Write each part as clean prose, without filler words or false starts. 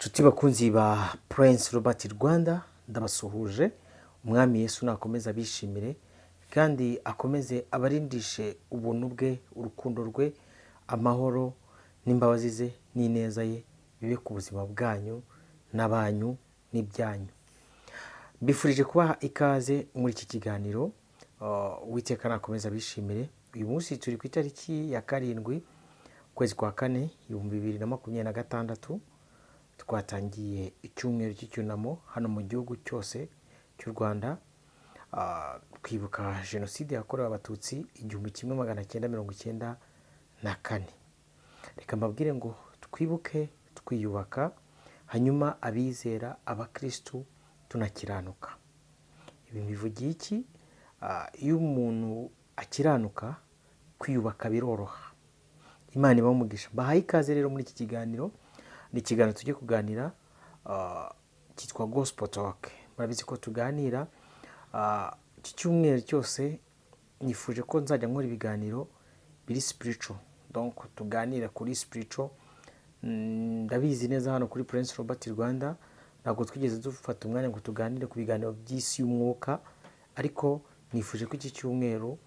Nshuti bakunzi ba Prince Robert Rwanda, ndabasuhuje. Umwami Yesu nakomeza abishimire kandi akomeze abarindishe ubuntu bwe, urukundo rwe, amahoro n'imbabazi ze n'ineza ye bibe ku buzima bwanyu n'abanyu n'ibyanyu. Mbifurije kubaha ikaze muri iki kiganiro. Uwiteka nakomeza abishimire. Uyu munsi turi ku itariki ya 7 ukwezi kwa 4 2026. Twatangiye icyumweru cy'icyunamo hano mu gihugu cyose cy'u Rwanda, twibuka jenoside yakorewe abatutsi 1994. Reka mbabwire ngo twibuke twiyubaka, hanyuma abizera abakristu tunakiranuka. Ibi bivugiye iki? Iyo umuntu akiranuka, kwiyubaka biroroha. Imana ibahe umugisha. Bahaye ikaze rero muri iki kiganiro. Ni ikiganiro tujye kuganira cyitwa Gospel Talk. Murabizi ko tuganira iki cyumweru cyose. Nifuje ko nzajya nkora ibiganiro biri spiritual, donc tuganira kuri spiritual. Ndabizi neza hano kuri Prince Robert Rwanda ntabwo twigeze dufata umwanya ngo tuganire ku biganiro by'isi y'umwuka, ariko nifuje ko iki cyumweru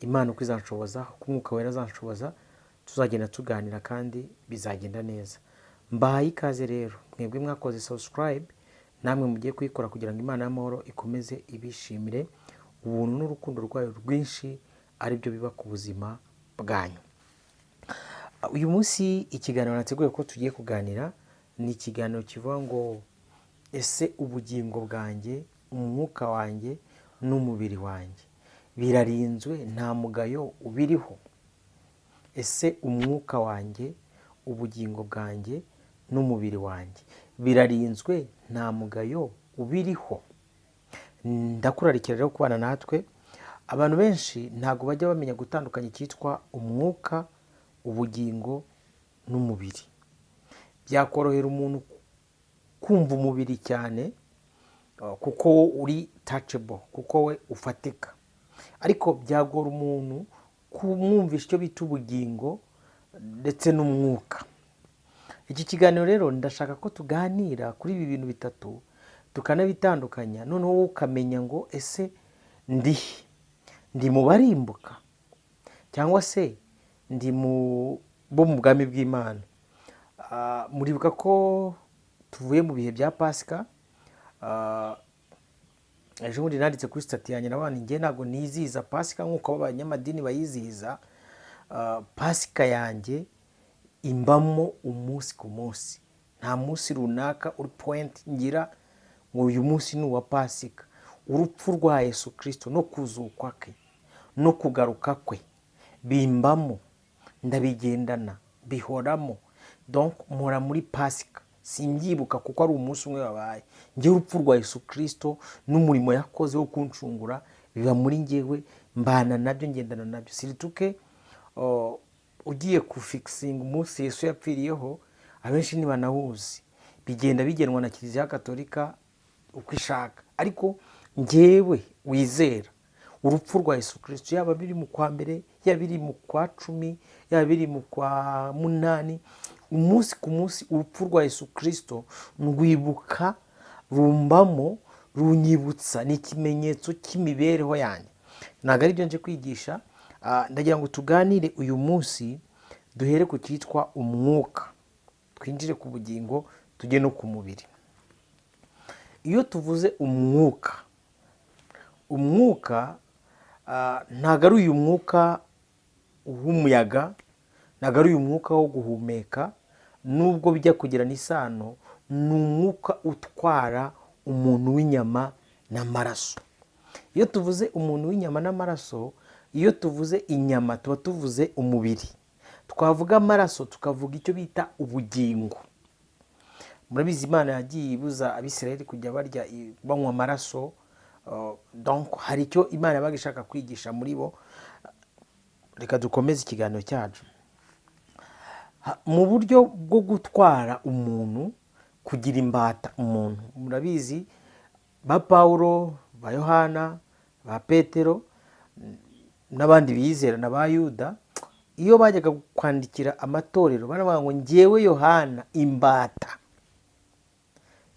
Imana uko izanshoboza, uko Umwuka Wera azanshoboza, tuzagenda tuganira kandi bizagenda neza. Mbahaye ikaze rero, mwebwe mwakoze subscribe, namwe mugiye kuyikora kugira ngo Imana y'amahoro ikomeze ibishimire, ubuntu n'urukundo rwayo rwinshi ari byo biba ku buzima bwanyu. Uyu munsi ikiganiro nateguye ko tugiye kuganira ni ikiganiro kivuga ngo ese ubugingo bwanjye, umwuka wanjye n'umubiri wanjye birarinzwe, nta mugayo ubiriho? Ese umwuka wanjye, ubugingo bwanjye n'umubiri wanjye birarinzwe, nta mugayo ubiriho? Ndakurarikira rero kubana natwe. Abantu benshi ntabwo bajya bamenya gutandukanya icyitwa umwuka, ubugingo n'umubiri. Byakorohera umuntu kumva umubiri cyane kuko uri touchable, kuko we ufatika, ariko byagora umuntu kumwumvisha icyo bita ubugingo ndetse n'umwuka. Iki kiganiro rero ndashaka ko tuganira kuri ibi bintu bitatu, tukanabitandukanya, noneho wowe ukamenya ngo ese ndi mu barimbuka cyangwa se ndi bo mu bwami bw'Imana. Muribuka ko tuvuye mu bihe bya Pasika. Ejo bundi nanditse kuri stati yanjye n'abandi, njye ntabwo nizihiza Pasika nk'uko abanyamadini bayizihiza. Pasika yanjye imbamo umunsi ku munsi, nta munsi runaka uri point ngira ngo uyu munsi ni uwa Pasika. Urupfu rwa Yesu Kristo no kuzukwa kwe no kugaruka kwe bimbamo, ndabigendana, bihoramo. Donc mpora muri Pasika, simbyibuka kuko ari umunsi umwe wabaye. Njye urupfu rwa Yesu Kristo n'umurimo yakoze wo kunshungura biba muri njyewe, mbana nabyo, ngendana nabyo. Sirituke ugiye kufikisinga umunsi Yesu yapfiriyeho, abenshi ntibanawuzi, bigenda bigenwa na Kiliziya Gatolika uko ishaka. Ariko njyewe wizera urupfu rwa Yesu Kristo, yaba biri mu kwa mbere, yaba biri mu kwa 10, yaba biri mu kwa 8, umunsi ku munsi urupfu rwa Yesu Kristo ndwibuka, rumbamo, runyibutsa, ni ikimenyetso cy'imibereho yanjye. Ntabwo ari byo nje kwigisha. Ndagira ngo tuganire uyu munsi, duhere ku cyitwa umwuka, twinjire ku bugingo, tujye no ku mubiri. Iyo tuvuze umwuka ntabwo ari uyu mwuka w'umuyaga, ntabwo ari uyu mwuka wo guhumeka, nubwo bijya kugira n'isano. Ni umwuka utwara umuntu w'inyama n'amaraso. Iyo tuvuze umuntu w'inyama n'amaraso, iyo tuvuze inyama tuba tuvuze umubiri. Twavuga amaraso tukavuga icyo bita ubugingo. Murabizi Imana yagiye ibuza Abisirayeli kujya banywa amaraso. Donc hari icyo Imana yabaga ishaka kwigisha muri bo. Reka dukomeze ikiganiro cyacu. Mu buryo bwo gutwara umuntu, kugira imbata umuntu, murabizi ba Pawulo, ba Yohana, ba Petero n'abandi bizera na ba Yuda, iyo bajyaga kwandikira amatorero baravuga ngo njyewe Yohana imbata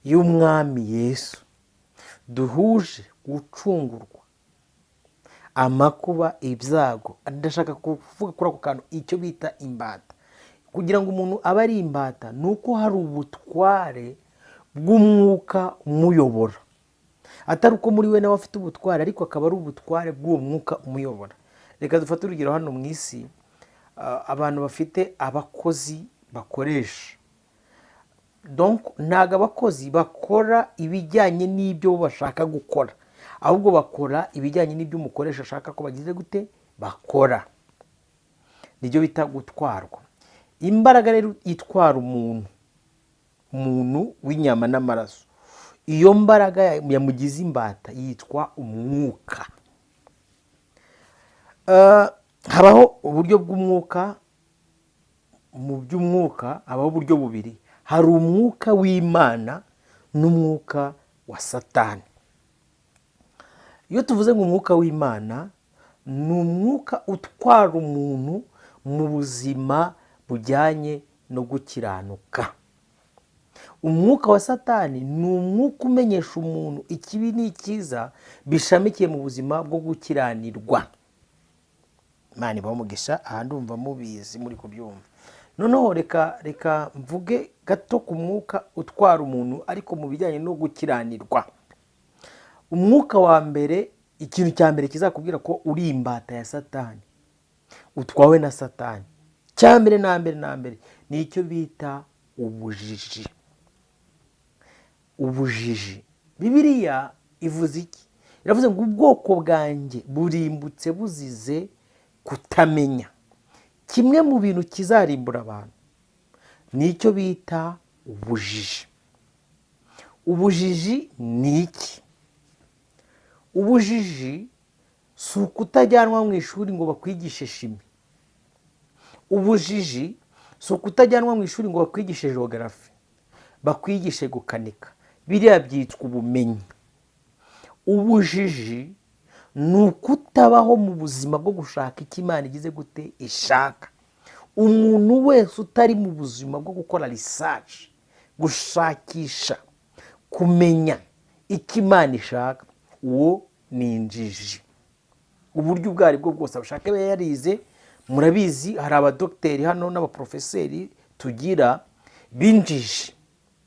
y'umwami Yesu duhuje gucungurwa amakuba, ibyago. Ndashaka kuvuga kuri ako kantu, icyo bita imbata. Kugira ngo umuntu abe ari imbata ni uko hari ubutware bw'umwuka umuyobora, atari uko muri we nawe afite ubutware, ariko akaba ari ubutware bw'uwo mwuka umuyobora. Reka dufate urugero hano mu isi, abantu bafite abakozi bakoresha. Donc ntago abakozi bakora ibijyanye n'ibyo bashaka gukora, ahubwo bakora ibijyanye n'ibyo umukoresha ashaka ko bagize gute bakora. Nibyo bita gutwarwa. Imbaraga rero itwara umuntu w'inyama n'amaraso, iyo mbaraga yamugize imbata yitwa umwuka. Habaho uburyo bw'umwuka. Mu by'umwuka habaho uburyo bubiri: hari umwuka w'Imana n'umwuka wa Satani. Iyo tuvuze ngo umwuka w'Imana, ni umwuka utwara umuntu mu buzima bujyanye no gukiranuka. Umwuka wa Satani ni umwuka umenyesha umuntu ikibi n'icyiza bishamikiye mu buzima bwo gukiranirwa. Imana ibahe umugisha, aha ndumva mubizi muri kubyumva. Noneho reka mvuge gato ku mwuka utwara umuntu ariko mu bijyanye no gukiranirwa. Umwuka wa mbere, ikintu cya mbere kizakubwira ko uri imbata ya Satani, utwawe na Satani, cya mbere na mbere ni icyo bita ubujiji. Ubujiji, Bibiliya ivuze iki? Iravuze ngo ubwoko bwanjye burimbutse buzize kutamenya. Kimwe mu bintu kizarimbura abantu ni icyo bita ubujiji. Ubujiji ni iki? Ubujiji si ukutajyanwa mu ishuri ngo bakwigishe shimi. Ubujiji si ukutajyanwa mu ishuri ngo bakwigishe geography, bakwigishe gukanika. Biriya byitwa ubumenyi. Ubujiji ni ukutabaho mu buzima bwo gushaka icyo Imana igize gute ishaka. Umuntu wese utari mu buzima bwo gukora research, gushakisha, kumenya icyo Imana ishaka, uwo ni injiji. Uburyo ubwo ari bwo bwose abashaka be yarize. Murabizi hari abadokiteri hano n'abaprofeseri tugira binjiji,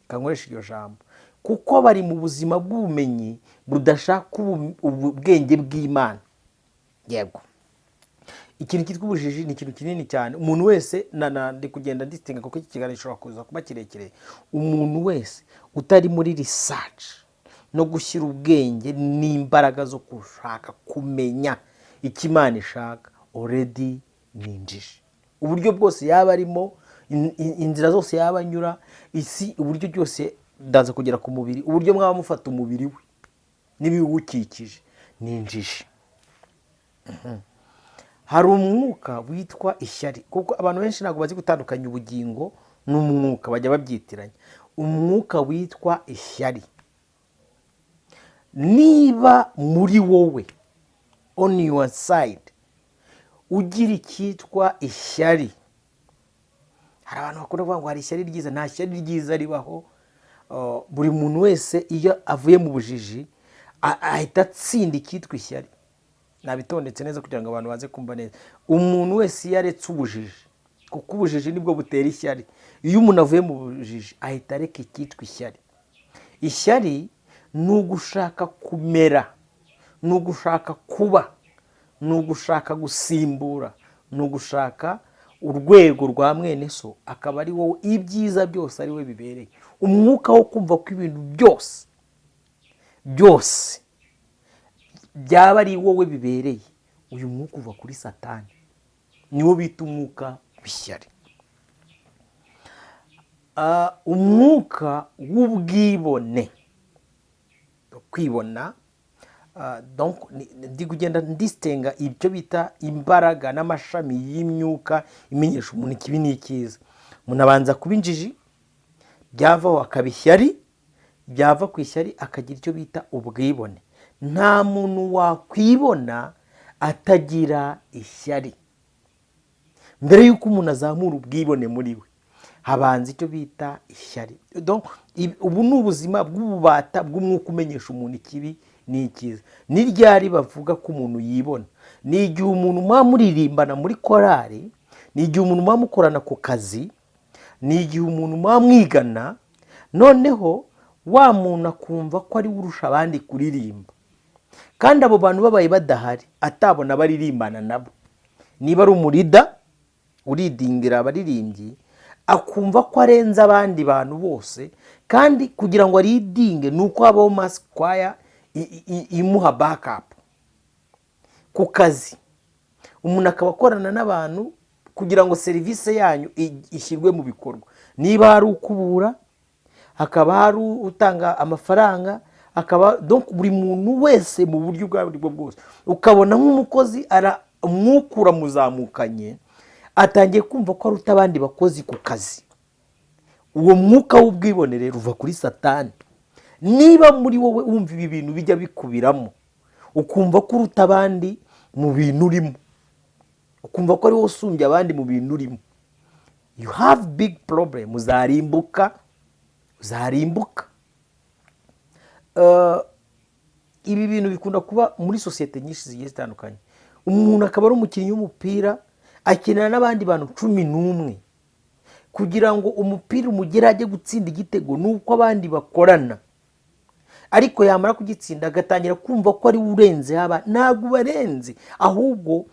kankoresha iryo jambo, kuko bari mu buzima bw'ubumenyi budashaka ubwenge bw'Imana. Yego, ikintu cyitwa ubujiji ni ikintu kinini cyane. Umuntu wese, ndi kugenda ndistinga kuko iki kiganiro gishobora kuza kuba kirekire, umuntu wese utari muri research no gushyira ubwenge n'imbaraga zo gushaka kumenya icyo Imana ishaka, already ni injiji. Uburyo bwose yaba arimo, inzira zose yaba anyura, isi uburyo byose ndaza kugera ku mubiri, uburyo mwaba mufata umubiri we n'ibiwukikije, ni injiji. Hari umwuka witwa ishyari, kuko abantu benshi ntabwo bazi gutandukanya ubugingo n'umwuka, bajya babyitiranya. Umwuka witwa ishyari, niba muri wowe on your side ugira icyitwa ishyari, hari abantu bakunda kuvuga ngo hari ishyari ryiza. Nta shyari ryiza ribaho. Buri muntu wese iyo avuye mu bujiji ahita atsinda icyitwa ishyari. Nabitondetse neza kugira ngo abantu baze kumva neza. Umuntu wese iyo aretse ubujiji, kuko ubujiji nibwo butera ishyari, iyo umuntu avuye mu bujiji ahita areka icyitwa ishyari. Ishyari ni ugushaka kumera, ni ugushaka kuba, ni ugushaka gusimbura, ni ugushaka urwego rwa mwene so, akaba ari wowe ibyiza byose ari we bibereye. Umwuka wo kumva ko ibintu byose byaba ari wowe bibereye, uyu mwuka uva kuri Satani, niwo bita umwuka w'ishyari. Umwuka w'ubwibone, kwibona. Donc ndi kugenda ndisitenga ibyo bita imbaraga n'amashami y'imyuka imenyesha umuntu ikibi n'icyiza. Umuntu abanza kuba injiji, byavaho akaba ishyari, byava ku ishyari akagira icyo bita ubwibone. Nta muntu wakwibona atagira ishyari. Mbere y'uko umuntu azamura ubwibone muri we, habanza icyo bita ishyari. Ubu ni ubuzima bw'ububata bw'umwuka umenyesha umuntu ikibi n'ikiza. Ni ryari bavuga ko umuntu yibona? Ni igihe umuntu muba muririmbana muri korari, ni igihe umuntu muba mukorana ku kazi, ni igihe umuntu muba mwigana, noneho wa muntu akumva ko ari we urusha abandi kuririmba, kandi abo bantu babaye badahari atabona baririmbana nabo. Niba ari umurida uridingira abaririmbyi, akumva ko arenze abandi bantu bose, kandi kugira ngo aridinge ni uko habaho mass choir imuha backup. Ku kazi umuntu akaba akorana n'abantu kugira ngo serivisi yanyu ishyirwe mu bikorwa. Niba hari ukubura, hakaba hari utanga amafaranga, akaba buri muntu wese mu buryo ubwo aribwo bwose, ukabona nk'umukozi umwuka uramuzamukanye, atangiye kumva ko aruta abandi bakozi ku kazi. Uwo mwuka w'ubwibone rero uva kuri Satani. Niba muri wowe wumva ibi bintu bijya bikubiramo, ukumva ko uruta abandi mu bintu urimo, ukumva ko ari wowe usumbya abandi mu bintu urimo, you have big problem. Uzarimbuka. Ibi bintu bikunda kuba muri sosiyete nyinshi zigiye zitandukanye. Umuntu akaba ari umukinnyi w'umupira, akinana n'abandi bantu 11, kugira ngo umupira umugere ajye gutsinda igitego nuko abandi bakorana, ariko yamara kugitsinda agatangira kumva ko ari urenze aba. Ntabwo barenze, ahubwo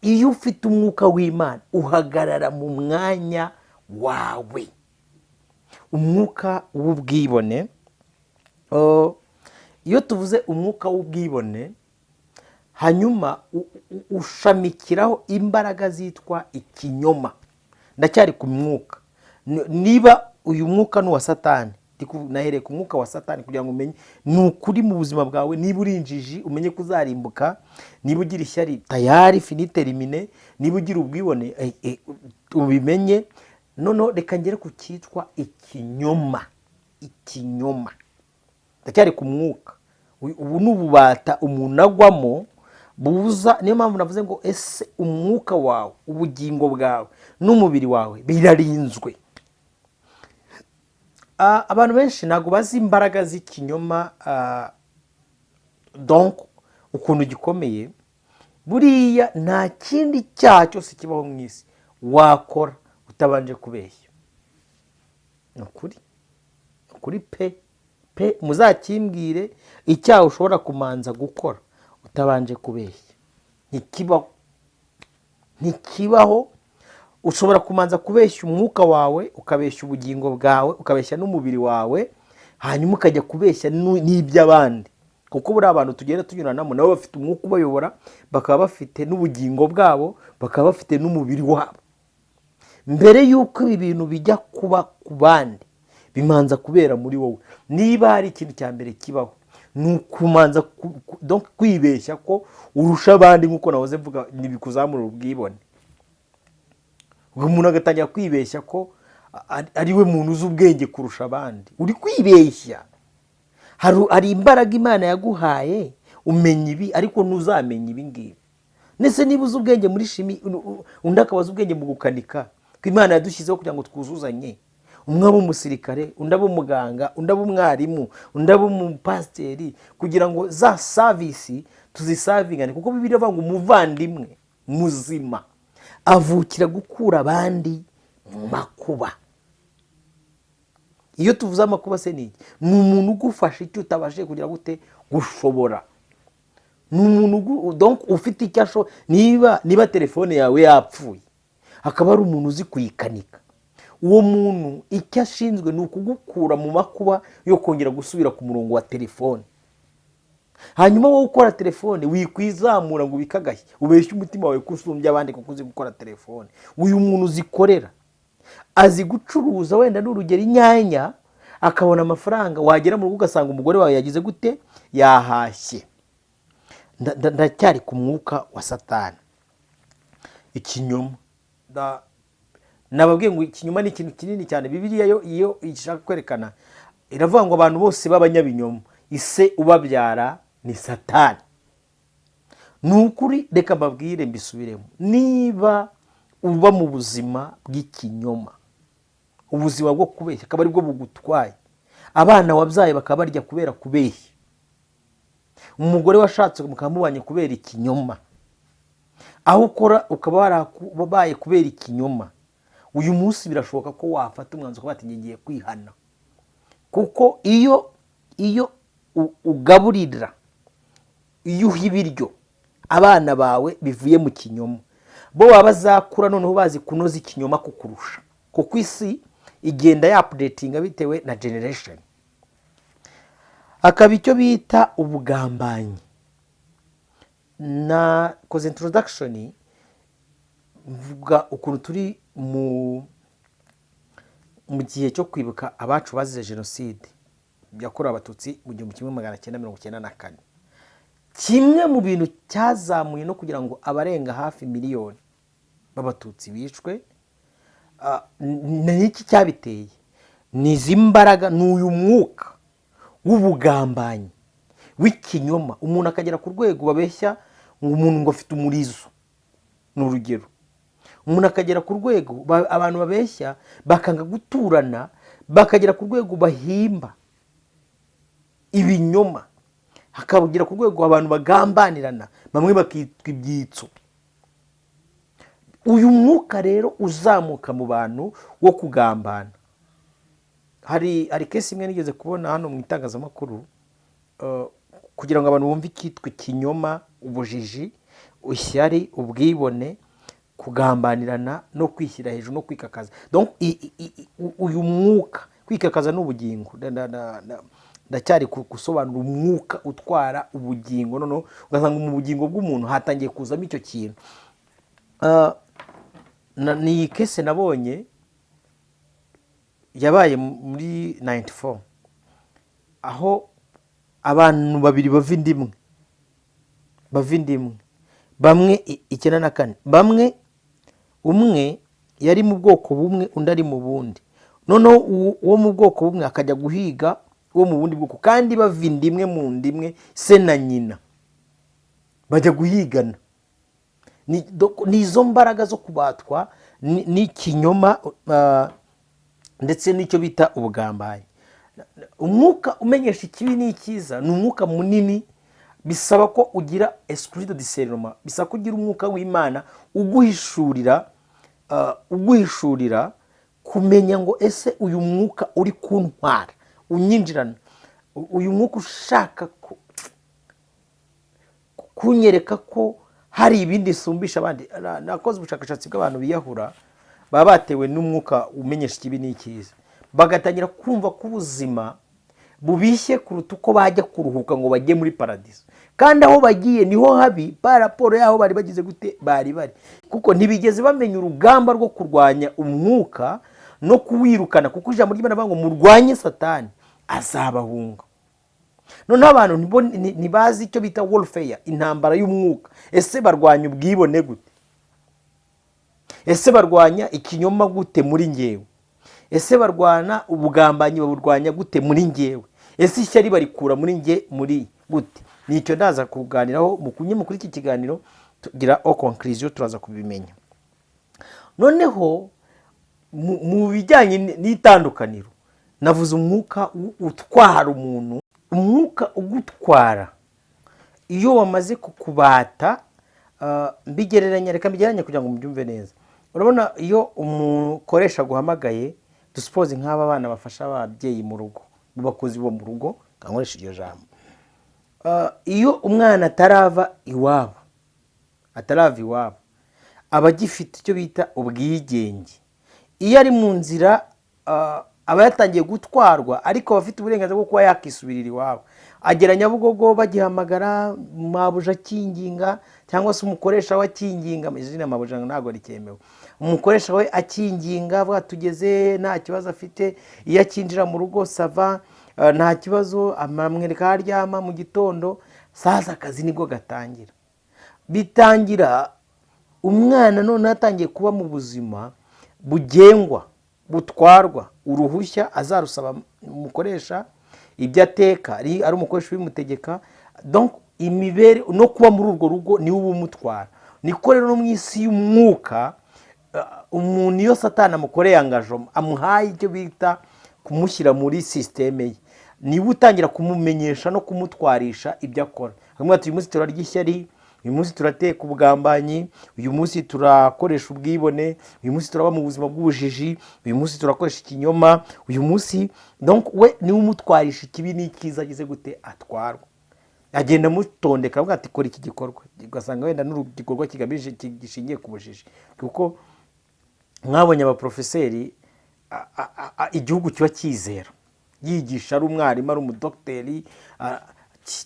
iyo ufite umwuka w'Imana uhagarara mu mwanya wawe. Umwuka w'ubwibone, iyo tuvuze umwuka w'ubwibone, hanyuma ushamikiraho imbaraga zitwa ikinyoma. Ndacyari ku mwuka. Niba uyu mwuka ni uwa Satani, nahereye ku mwuka wa Satani kugira ngo umenye ni ukuri mu buzima bwawe. Niba uri injiji umenye ko uzarimbuka, niba ugira ishyari tayari finite rimine, niba ugira ubwibone ubimenye. Noneho reka ngere ku cyitwa ikinyoma. Ndacyari ku mwuka. Ubu ni ububata umuntu agwamo buza. Niyo mpamvu navuze ngo ese umwuka wawe, ubugingo bwawe n'umubiri wawe birarinzwe. Abantu benshi ntabwo bazi imbaraga z'ikinyoma, donc ukuntu gikomeye. Buriya nta kindi cyaha cyose kibaho mu isi wakora utabanje kubeshya. Ni ukuri pe muzakimbwire icyaha ushobora kumanza gukora utabanje kubeshya. Ntikibaho. Ushobora kumanza kubeshya umwuka wawe, ukabeshya ubugingo bwawe, ukabeshya n'umubiri wawe, hanyuma ukajya kubeshya n'iby'abandi. Kuko buri abantu tugenda tunyuranamo nabo bafite umwuka ubayobora, bakaba bafite n'ubugingo bwabo, bakaba bafite n'umubiri wabo. Mbere y'uko ibi bintu bijya kuba ku bandi, bimanza kubera muri wowe. Niba hari ikintu cya mbere kibaho, ni ukumanza kwibeshya ko urusha abandi, nk'uko nahoze mvuga ntibikuzamura ubwibone. Umuntu agatangira kwibeshya ko ari we muntu uzi ubwenge kurusha abandi. Uri kwibeshya. Hari imbaraga Imana yaguhaye, umenya ibi ariko ntuzamenya ibi ngibi. Nese niba uzi ubwenge muri shimi, undi akabaza ubwenge mu gukanika, ko Imana yadushyizeho kugira ngo twuzuzanye. Umwe aba umusirikare, undi aba umuganga, undi aba umwarimu, undi aba umupasiteri, kugira ngo za savisi tuzisavingane. Kuko Bibiliya ivuga ngo umuvandimwe muzima avukira gukura abandi mu makuba. Iyo tuvuze amakuba se ni umuntu ugufasha icyo utabashije kugira gute gushobora. Ni umuntu donc ufite icyo ashobora. Niba telefone yawe yapfuye, hakaba ari umuntu uzi kuyikanika, uwo muntu icyo ashinzwe ni ukugukura mu makuba yo kongera gusubira ku murongo wa telefone. Hanyuma wowe ukora telefone wikwizamura ngo ubikagashye, ubeshye umutima wawe ko usumbya abandi kuko uzi gukora telefone. Uyu muntu uzikorera azi gucuruza, wenda n'urugero inyanya, akabona amafaranga, wagera mu rugo ugasanga umugore wawe yagize gute, yahashye. Ndacyari ku mwuka wa Satani. Ikinyoma. Nababwiye ngo ikinyoma ni ikintu kinini cyane. Bibiliya iyo ishaka kwerekana, iravuga ngo abantu bose b'abanyabinyoma ise ubabyara ni Satani. Ni ukuri. Reka mbabwire mbisubiremo, niba uba mu buzima bw'ikinyoma, ubuzima bwo kubeshya akaba ari bwo bugutwaye, abana wabyaye bakaba barya kubera kubeshya, umugore washatse mukaba mubanye kubera ikinyoma, aho ukora ukaba warabaye kubera ikinyoma. Uyu munsi birashoboka ko wafata umwanzuro ukavuga ati ngiye kwihana, kuko iyo ugaburira, iyo uha ibiryo abana bawe bivuye mu kinyoma, bo baba bazakura noneho bazi kunoza ikinyoma kukurusha, kuko isi igenda yapudetinga bitewe na generation. Hakaba icyo bita ubugambanyi. Na koze introduction mvuga ukuntu turi mu gihe cyo kwibuka abacu bazize jenoside yakorewe abatutsi mu 1994. Kimwe mu bintu cyazamuye no kugira ngo abarenga hafi miliyoni b'abatutsi bicwe, n'iki cyabiteye? Ni izi mbaraga, n'uyu mwuka w'ubugambanyi w'ikinyoma. Umuntu akagera ku rwego babeshya ngo umuntu ngo afite umurizo, ni urugero. Umuntu akagera ku rwego abantu babeshya bakanga guturana, bakagera ku rwego bahimba ibinyoma, hakabugera ku rwego abantu bagambanirana, bamwe bakitwa ibyitso. Uyu mwuka rero uzamuka mu bantu wo kugambana. Hari kesi imwe nigeze kubona hano mu itangazamakuru, kugira ngo abantu bumve ikitwa ikinyoma, ubujiji, ishyari, ubwibone, kugambanirana no kwishyira hejuru no kwikakaza. Donc uyu mwuka kwikakaza n'ubugingo, ndacyari gusobanura umwuka utwara ubugingo, noneho ugasanga mu bugingo bw'umuntu hatangiye kuzamo icyo kintu. Ni kese nabonye yabaye muri 94, aho abantu babiri bava indimwe, bamwe 94, bamwe umwe yari mu bwoko bumwe undi ari mu bundi, noneho uwo mu bwoko bumwe akajya guhiga uwo mu bundi bwoko, kandi bava indimwe mu ndimwe, se na nyina bajya guhigana. Ni izo mbaraga zo kubatwa n'ikinyoma, ndetse n'icyo bita ubugambanyi. Umwuka umenyesha ikibi n'icyiza ni umwuka munini, bisaba ko ugira esprit de discernement, bisaba ko ugira umwuka w'Imana uguhishurira kumenya ngo ese uyu mwuka uri kuntwara, unyinjirana, uyu mwuka ushaka kunyereka ko hari ibindi sumbisha abandi. Nakoze ubushakashatsi bw'abantu biyahura baba batewe n'umwuka umenyesha ikibi n'icyiza, bagatangira kumva ko ubuzima bubishye kuruta uko bajya kuruhuka ngo bajye muri paradiso, kandi aho bagiye niho habi ba raporo yaho bari bagize gute bari, kuko ntibigeze bamenya urugamba rwo kurwanya umwuka no kuwirukana, kuko ijambo ry'Imana rivuga ngo murwanye Satani azabahunga. Noneho abantu ntibazi icyo bita warfare, intambara y'umwuka. Ese barwanya ubwibone gute? Ese barwanya ikinyoma gute muri ngewe? Ese barwana ubugambanyi baburwanya gute muri ngewe? Ese ishyari barikura muri nge muri gute? Nicyo ndaza kuganiraho muri iki kiganiro, tugira au conclusion turaza kubimenya. Noneho mu bijyanye n'itandukaniro, navuze umwuka utwara umuntu, umwuka ugutwara iyo wamaze kukubata. Reka mbigereranye kugira ngo mubyumve neza. Urabona iyo umukoresha guhamagaye, dusuppose nk'aba bana bafasha ababyeyi mu rugo, bakozi bo mu rugo, kankoresha iryo jambo. Iyo umwana atarava iwabo, aba agifite icyo bita ubwigenge. Iyo ari mu nzira aba yatangiye gutwarwa, ariko bafite uburenganzira bwo kuba yakisubirira iwabo. Agera Nyabugogo bagihamagara, mabuja akinginga, cyangwa se umukoresha we akinginga, izina mabuja ntabwo rikemewe, umukoresha we akinginga avuga tugeze nta kibazo afite. Iyo akinjira mu rugo sava, nta kibazo, amamwereka aryama mu gitondo. Sasa akazi nibwo gatangira. Bitangira umwana none atangiye kuba mu buzima bugengwa, butwarwa, uruhushya azarusaba umukoresha, ibyo ateka ari umukoresha ubimutegeka. Donc imibere no kuba muri urwo rugo ni ubumutwara. Niko rero no mu isi y'umwuka umuntu iyo satani amukoreye angajoma, amuhaye icyo bita kumushyira muri sisiteme ye, niba utangira kumumenyesha no kumutwarisha ibyo akora. Akamubwira ati uyu munsi turarya ishyari, uyu munsi turateka ubugambanyi, uyu munsi turakoresha ubwibone, uyu munsi turaba mu buzima bw'ubujiji, uyu munsi turakoresha ikinyoma, uyu munsi donc we niwe umutwarisha ikibi n'ikiza agize gute atwarwa. Agenda amutondeka avuga ati kora iki gikorwa, ugasanga wenda n'ugikorwa kigamije gishingiye ku bujiji. Kuko mwabonye abaprofeseri igihugu kiba cyizera, yigisha ari umwarimu ari umudokiteri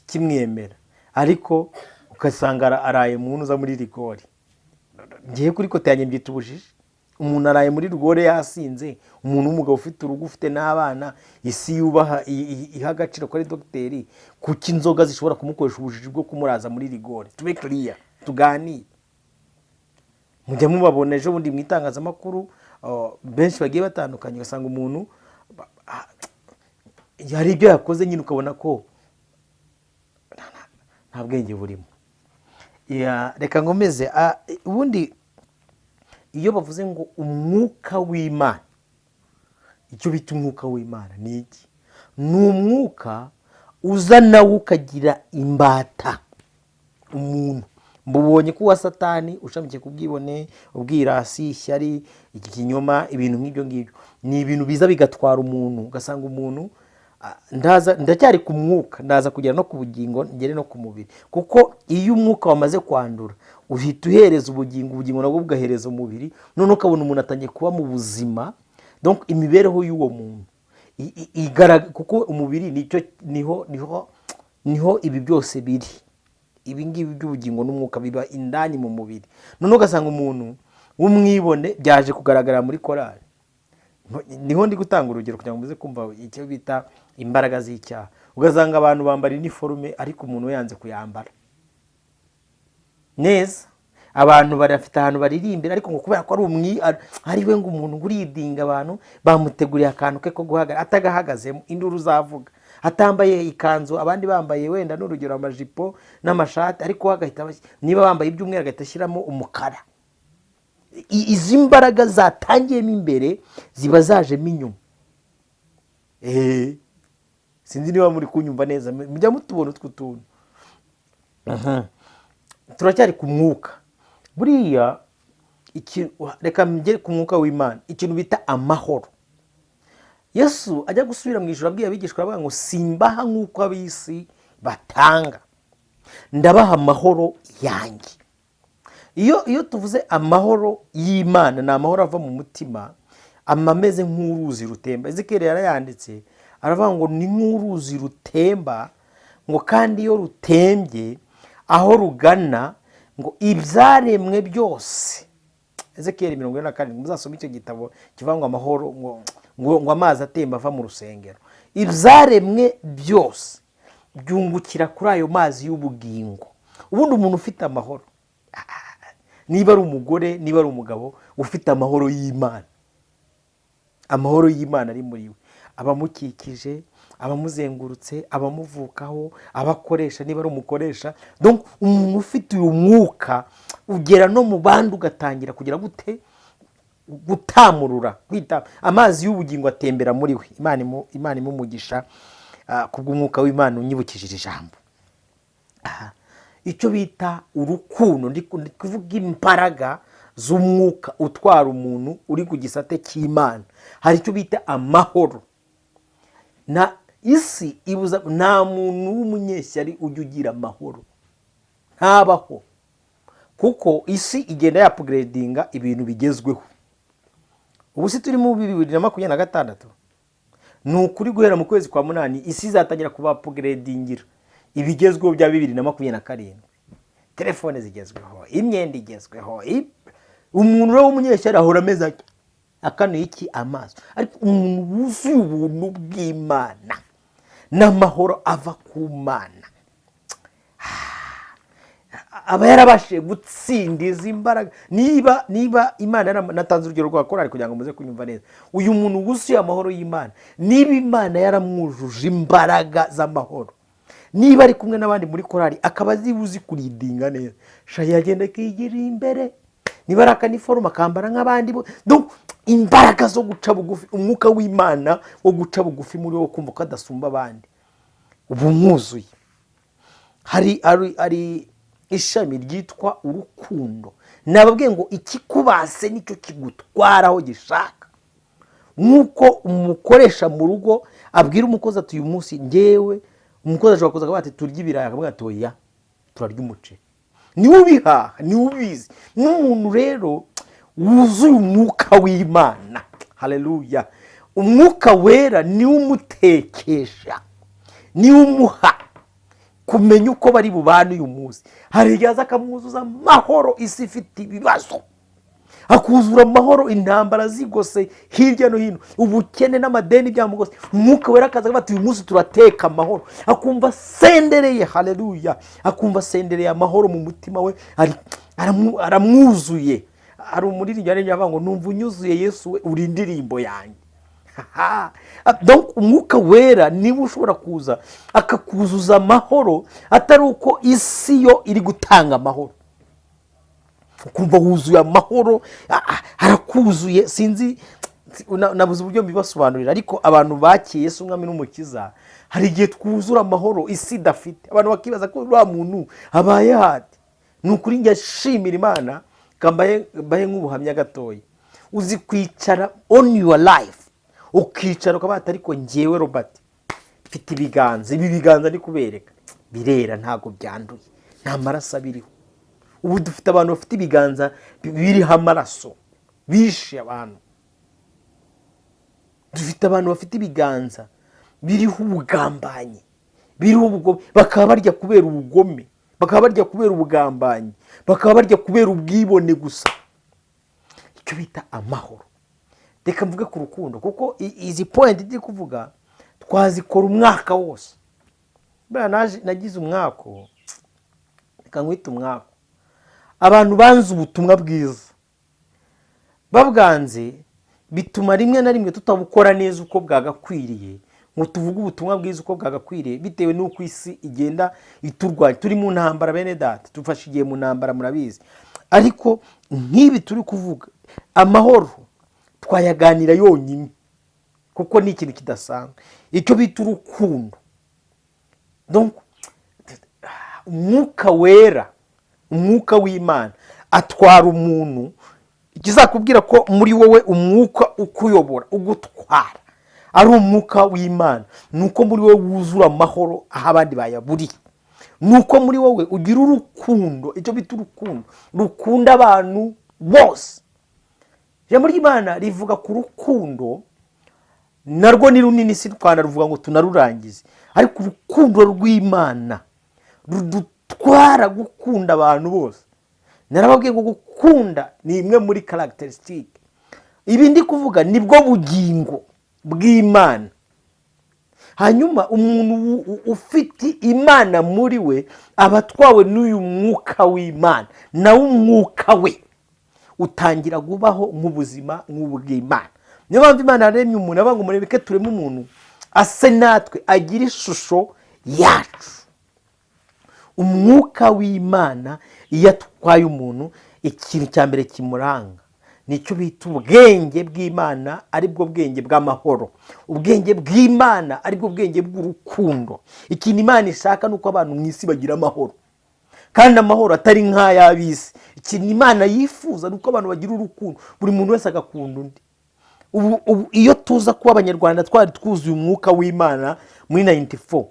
kimwemera, ariko ugasanga araye mu ntuza muri rigori. Ngiye kuri kote yanjye mbyita ubujiji. Umuntu araye muri rigori yasinze, umuntu w'umugabo ufite urugo ufite n'abana, isi yubaha iha agaciro ko ari dogiteri, kuko inzoga zishobora kumukoresha ubujiji bwo kumuraza muri rigori. Tube clear, tuganire. Mujya mubabona ejo bundi mu itangazamakuru benshi bagiye batandukanye, ugasanga umuntu hari ibyo yakoze nyine ukabona ko nta bwenge burimo. Reka ngomeze. Ubundi iyo bavuze ngo umwuka w'Imana, icyo bita umwuka w'Imana ni iki? Ni umwuka uza nawe ukagira imbata umuntu. Mbubonye ko uwa satani ushamikiye ku bwibone, ubwirasi, ishyari, ikinyoma, ibintu nk'ibyo ngibyo ni ibintu biza bigatwara umuntu. Ugasanga umuntu ndacyari ku mwuka, ndaza kugera no ku bugingo, ngere no ku mubiri. Kuko iyo umwuka wamaze kwandura uhita uhereza ubugingo nabwo bugahereza umubiri, none ukabona umuntu atangiye kuba mu buzima. Donc imibereho y'uwo muntu kuko umubiri niho ibi byose biri. Ibi ngibi by'ubugingo n'umwuka biba indani mu mubiri. None ugasanga umuntu w'umwibone byaje kugaragara muri korali. Niho ndi gutanga urugero kugira ngo muze kumva icyo bita imbaraga z'icyaha. Ugasanga abantu bambara iniforume ariko umuntu yanze kuyambara neza. Abantu barafite ahantu baririmbira, ariko ngo kubera ko ari we ngo umuntu uridinga, abantu bamuteguriye akantu ke ko guhagarara, atagahagazemo induru uzavuga, atambaye ikanzu, abandi bambaye wenda n'urugero amajipo n'amashati, ariko agahita niba bambaye iby'umweru agahita ashyiramo umukara. Izi mbaraga zatangiyemo imbere ziba zajemo inyuma. Sinzi niba muri kunyumva neza, mujya mutubona utwo tuntu. Turacyari ku mwuka. Buriya reka mgere ku mwuka w'Imana, ikintu bita amahoro. Yesu ajya gusubira mu ijuru abwiye abigishwa avuga ngo simbaha nk'uko ab'isi batanga, ndabaha amahoro yanjye. Iyo tuvuze amahoro y'Imana, ni amahoro ava mu mutima, ameze nk'uruzi rutemba. Ezekiyeli yarayanditse aravuga ngo ni nk'uruzi rutemba, ngo kandi iyo rutembye aho rugana ngo ibyaremwe byose. Ezekiyeli 47, muzasoma icyo gitabo kivuga ngo amahoro, ngo amazi atemba ava mu rusengero. Ibyaremwe byose byungukira kuri ayo mazi y'ubugingo. Ubundi umuntu ufite amahoro, niba ari umugore, niba ari umugabo, ufite amahoro y'Imana, amahoro y'Imana ari muri we, abamukikije, abamuzengurutse, abamuvukaho, abakoresha, niba ari umukoresha. Donc umuntu ufite uyu mwuka ugera no mu bandi, ugatangira kugira gute gutamurura, kwita amazi y'ubugingo atembera muri we. Imana imumugisha kubw'umwuka w'Imana unyibukije ijambo. Icyo bita urukundo, ndi kuvuga imbaraga z'umwuka utwara umuntu uri ku gisate cy'Imana. Hari icyo bita amahoro. Na isi ibuza, nta muntu w'umunyeshyari ujya ugira amahoro, ntabaho. Kuko isi igenda yapugredinga ibintu bigezweho. Ubu si turi mu 2026, ni ukuri guhera mu kwezi kwa munani isi izatangira kubapugredingira ibigezweho bya 2027. Telefone zigezweho, imyenda igezweho. Umuntu w'umunyeshyari ahora ameze akanuye iki? Amaso. Ariko umuntu wuzuye ubuntu bw'Imana n'amahoro ava ku Mana, aba yarabashije gutsinda izi mbaraga. Niba Imana natanze urugero rwa korali kugira ngo muze kunyumva neza. Uyu muntu wuzuye amahoro y'Imana, niba Imana yaramwujuje imbaraga z'amahoro, niba ari kumwe n'abandi muri korali akaba azibuzi kuridinga neza, yagenda akigira imbere, nibaraka niforoma akambara nk'abandi donc imbaraga zo guca bugufi, umwuka w'Imana wo guca bugufi muri wo kumva ko adasumba abandi ubu mwuzuye. Hari ishami ryitwa urukundo. Nababwiye ngo ikikubase nicyo kigutwara aho gishaka. Nk'uko umukoresha mu rugo abwira umukozi ati uyu munsi ngewe, umukozi ashobora kuza akavuga ati turya ibirayi, akavuga ati oya turarya umuceri. Niwe ubihaha, niwe ubizi. N'umuntu rero wuzuye umwuka w'Imana, haleluya, umwuka wera niwe umutekesha, niwe umuha kumenya uko bari bubane uyu munsi. Hari igihe aza akamwuzuza amahoro isi ifite ibibazo, akuzura amahoro intambara zigose hirya no hino, ubukene n'amadeni byamugose, umwuka wera akaza bati uyu munsi turateka amahoro, akumva sendereye, haleluya, akumva sendereye amahoro mu mutima we, aramwuzuye. Hari umuririmbyi avuga ngo numva unyuzuye Yesu we uri indirimbo yanjye. Donc umwuka wera niba ushobora kuza akakuzuza amahoro, atari uko isi yo iri gutanga amahoro, ukumva wuzuye amahoro, arakuzuye. Sinzi, nabuze uburyo mbibasobanurira, ariko abantu bakiye Yesu umwami n'umukiza, hari igihe twuzura amahoro isi idafite, abantu bakibaza ko uriya muntu abaye hati. Ni ukuri njye ashimira Imana, kambaye nk'ubuhamya gatoya. Uzi kwicara on your life, ukicara ukabata ariko ngewe Robert mfite ibiganza, ibi biganza ndi kubereka birera, ntago byanduye, nta maraso abiriho. Ubu dufite abantu bafite ibiganza biriho amaraso, bishe abantu. Dufite abantu bafite ibiganza biriho ubugambanyi, biriho ubugome, bakaba barya kubera ubugome, bakaba barya kubera ubugambanyi, bakaba barya kubera ubwibone gusa. Icyo bita amahoro. Reka mvuge ku rukundo, kuko izi point ndi kuvuga twazikora umwaka wose. Nagize umwaka, reka nkwite umwaka, abantu banze ubutumwa bwiza, babwanze, bituma rimwe na rimwe tutabukora neza uko bwagakwiriye, ngo tuvuge ubutumwa bwiza uko bwagakwiriye, bitewe n'uko isi igenda iturwanya. Turi mu ntambara bene data, tufashe igihe mu ntambara murabizi, ariko nk'ibi turi kuvuga amahoro twayaganira yonyine, kuko ni ikintu kidasanzwe, icyo bita urukundo. Donc umwuka wera, umwuka w'Imana atwara umuntu. Ikizakubwira ko muri wowe umwuka ukuyobora, ugutwara, ari umwuka w'Imana, nuko muri wowe wuzura amahoro aho abandi bayaburiye, nuko muri wowe ugira urukundo. Icyo bita urukundo, rukunda abantu bose. Ijambo ry'Imana rivuga ku rukundo, narwo ni runini, si Rwanda ruvuga ngo tunarurangize, ariko urukundo rw'Imana rudutwara gukunda abantu bose. Narababwiye ngo gukunda ni imwe muri characteristic. Ibi ndi kuvuga nibwo bugingo bw'Imana. Hanyuma umuntu ufite Imana muri we abatwawe n'uyu mwuka w'Imana, na umwuka we utangira gubaho nk'ubuzima nk'ubw'Imana. Niyo mpamvu Imana yaremye umuntu, avuga ngo mureke tureme umuntu ase natwe, agira ishusho yacu. Umwuka w'Imana iyo atwaye umuntu, ikintu cya mbere kimuranga nicyo bita ubwenge bw'Imana, aribwo bwenge bw'amahoro. Ubwenge bw'Imana aribwo bwenge bw'urukundo. Ikintu Imana ishaka nuko abantu mu isi bagira amahoro, kandi amahoro atari nk'ay'abisi. Ikintu Imana yifuza nuko abantu bagira urukundo, buri muntu wese agakunda undi. Ubu iyo tuza kuba Abanyarwanda twari twuzuye umwuka w'Imana muri 94,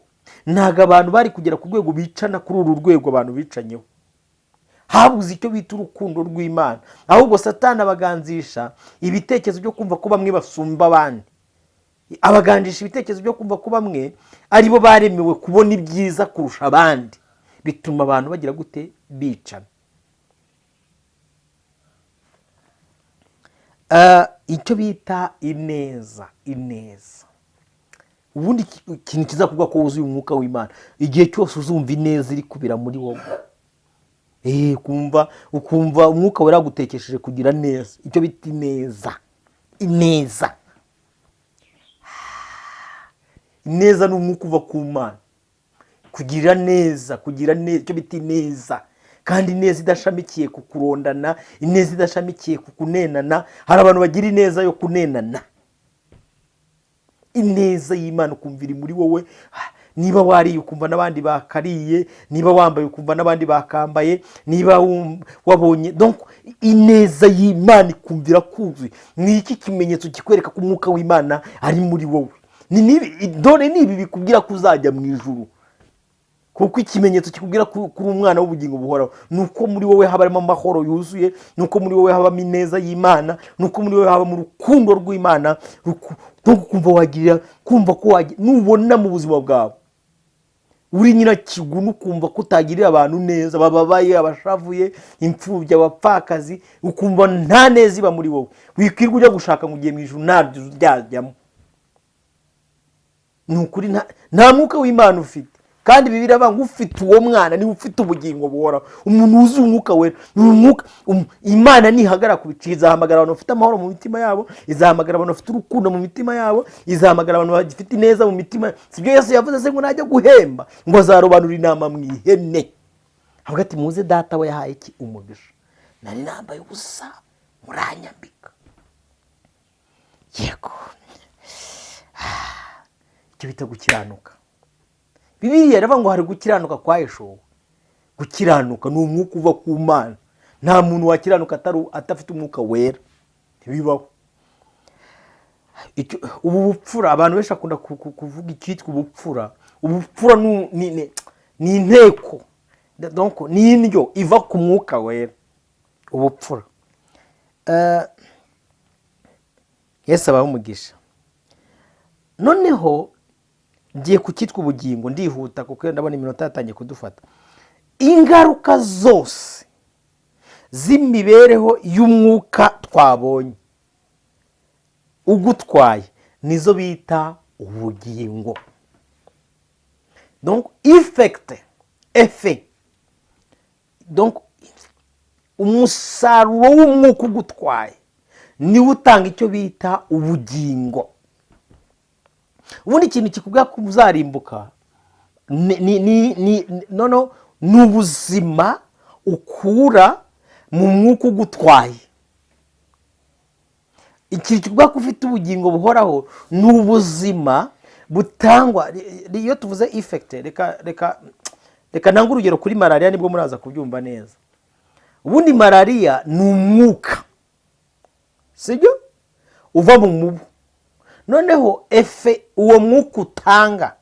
ntago abantu bari kugera ku rwego bicana kuri uru rwego abantu bicanyeho. Habuze icyo bita urukundo rw'Imana, ahubwo Satani abaganzisha ibitekerezo byo kumva ko bamwe basumba abandi, abaganjisha ibitekerezo byo kumva ko bamwe aribo baremewe kubona ibyiza kurusha abandi, bituma abantu bagira gute? Bicana. Icyo bita ineza. Ubundi ikintu kizakuvuga ko wuzuye umwuka w'Imana, igihe cyose uzumva ineza iri kubira muri wowe. Ukumva umwuka wera gutekesheje kugira neza. Icyo bita ineza. Ineza ni umwuka uva ku Mana. Kugira neza, icyo bita ineza. kandi ineza idashamikiye ku kurondana, ineza idashamikiye ku kunenana. Hari abantu bagira ineza yo kunenana. Ineza y'Imana ukumva iri muri wowe. Niba wariye ukumva n'abandi bakariye, niba wambaye ukumva n'abandi bakambaye, niba wabonye, donc ineza y'Imana ikumvira kuzuye. Ni iki kimenyetso kikwereka ko umwuka w'Imana ari muri wowe? Dore nibi bikubwira ko uzajya mu ijuru. Kuko ikimenyetso kikubwira kuri umwana w'ubugingo buhoraho nuko muri wowe habamo amahoro yuzuye, nuko muri wowe habamo ineza y'Imana, nuko muri wowe habamo urukundo rw'Imana, kumva wagira, kumva ko nubona mu buzima bwawe uri nyirakigunu, ukumva ko utagirira abantu neza, bababaye, abashavuye, imfubyi, abapfakazi, ukumva nta neza iba muri wowe. Wikwirwa ujya gushaka mu gihe mu ijuru ntabyo byajyamo. Ni ukuri nta mwuka w'Imana ufite. Kandi Bibiliya ivuga ngo ufite uwo mwana niwe ufite ubugingo buhoraho. Umuntu uzi umwuka wera, Imana nihagara ku bicu izahamagara abantu bafite amahoro mu mitima yabo, izahamagara abantu bafite urukundo mu mitima yabo, izahamagara abantu bafite ineza mu mitima. Sibyo Yesu yavuze se ngo najya guhemba ngo azarobanura intama mu ihene. Avuga ati muze data we yahaye iki umugisha, nari nambaye ubusa muranyambika. Yego, icyo bita gukiranuka. Bibiliya iravuga ngo hari gukiranuka kwa Yeshuwa. Gukiranuka ni umwuka uva ku Mana. Nta muntu wakiranuka atafite umwuka wera. Ntibibaho. Ubu bupfura, abantu benshi akunda kuvuga icyitwa ubupfura. Ubupfura ni inteko, donc ni indyo iva ku mwuka wera. Ubupfura. Yesu abaho umugisha. Noneho ngiye ku cyitwa ubugingo, ndihuta kuko ndabona iminota yatangiye kudufata. Ingaruka zose z'imibereho y'umwuka twabonye ugutwaye nizo bita ubugingo. Donc effet, donc umusaruro w'umwuka ugutwaye niwe utanga icyo bita ubugingo. Ubundi ikintu kikubwira ko uzarimbuka ni ubuzima ukura mu mwuka ugutwaye. Ikintu kikubwira ko ufite ubugingo buhoraho ni ubuzima butangwa. Iyo tuvuze effect, reka nange urugero kuri malaria nibwo muraza kubyumva neza. Ubundi malaria ni umwuka, sibyo, uva mu mubu. Noneho uwo mwuka utanga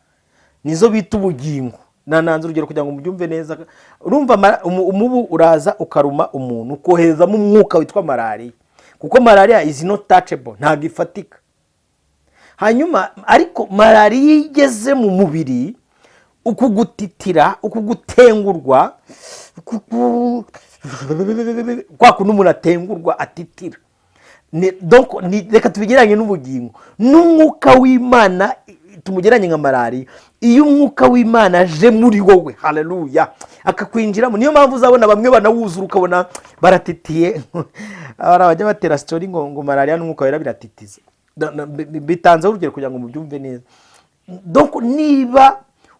nizo bita ubugingo. Nananze urugero kugira ngo mubyumve neza. Urumva umubu uraza ukaruma umuntu, ukoherezamo umwuka witwa malaria, kuko malaria is not touchable, ntabwo ifatika. Hanyuma ariko malaria igeze mu mubiri, ukugutitira, ukugutengurwa, kwa kuntu umuntu atengurwa atitira. Donc reka tubigeranye n'ubugingo. N'umwuka w'Imana tumugeranye nka malaria. Iyo umwuka w'Imana aje muri wowe, haleluya, akakwinjiramo, niyo mpamvu uzabona bamwe banawuzura ukabona baratitiye. Bajya batera story ngo malaria n'umwuka wera biratitiza. Bitanze urugero kugira ngo mubyumve neza. Donc niba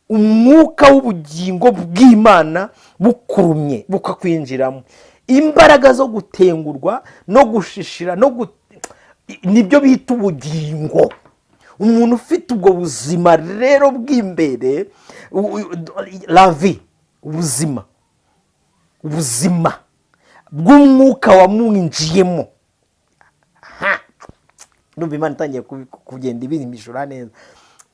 umwuka w'ubugingo bw'Imana bukurumye bukakwinjiramo, imbaraga zo gutengurwa no gushishira nibyo bita ubugingo. Umuntu ufite ubwo buzima rero bw'imbere, la vie, ubuzima bw'umwuka wamwinjiyemo. Ndumva Imana itangiye kugenda ibimishura neza.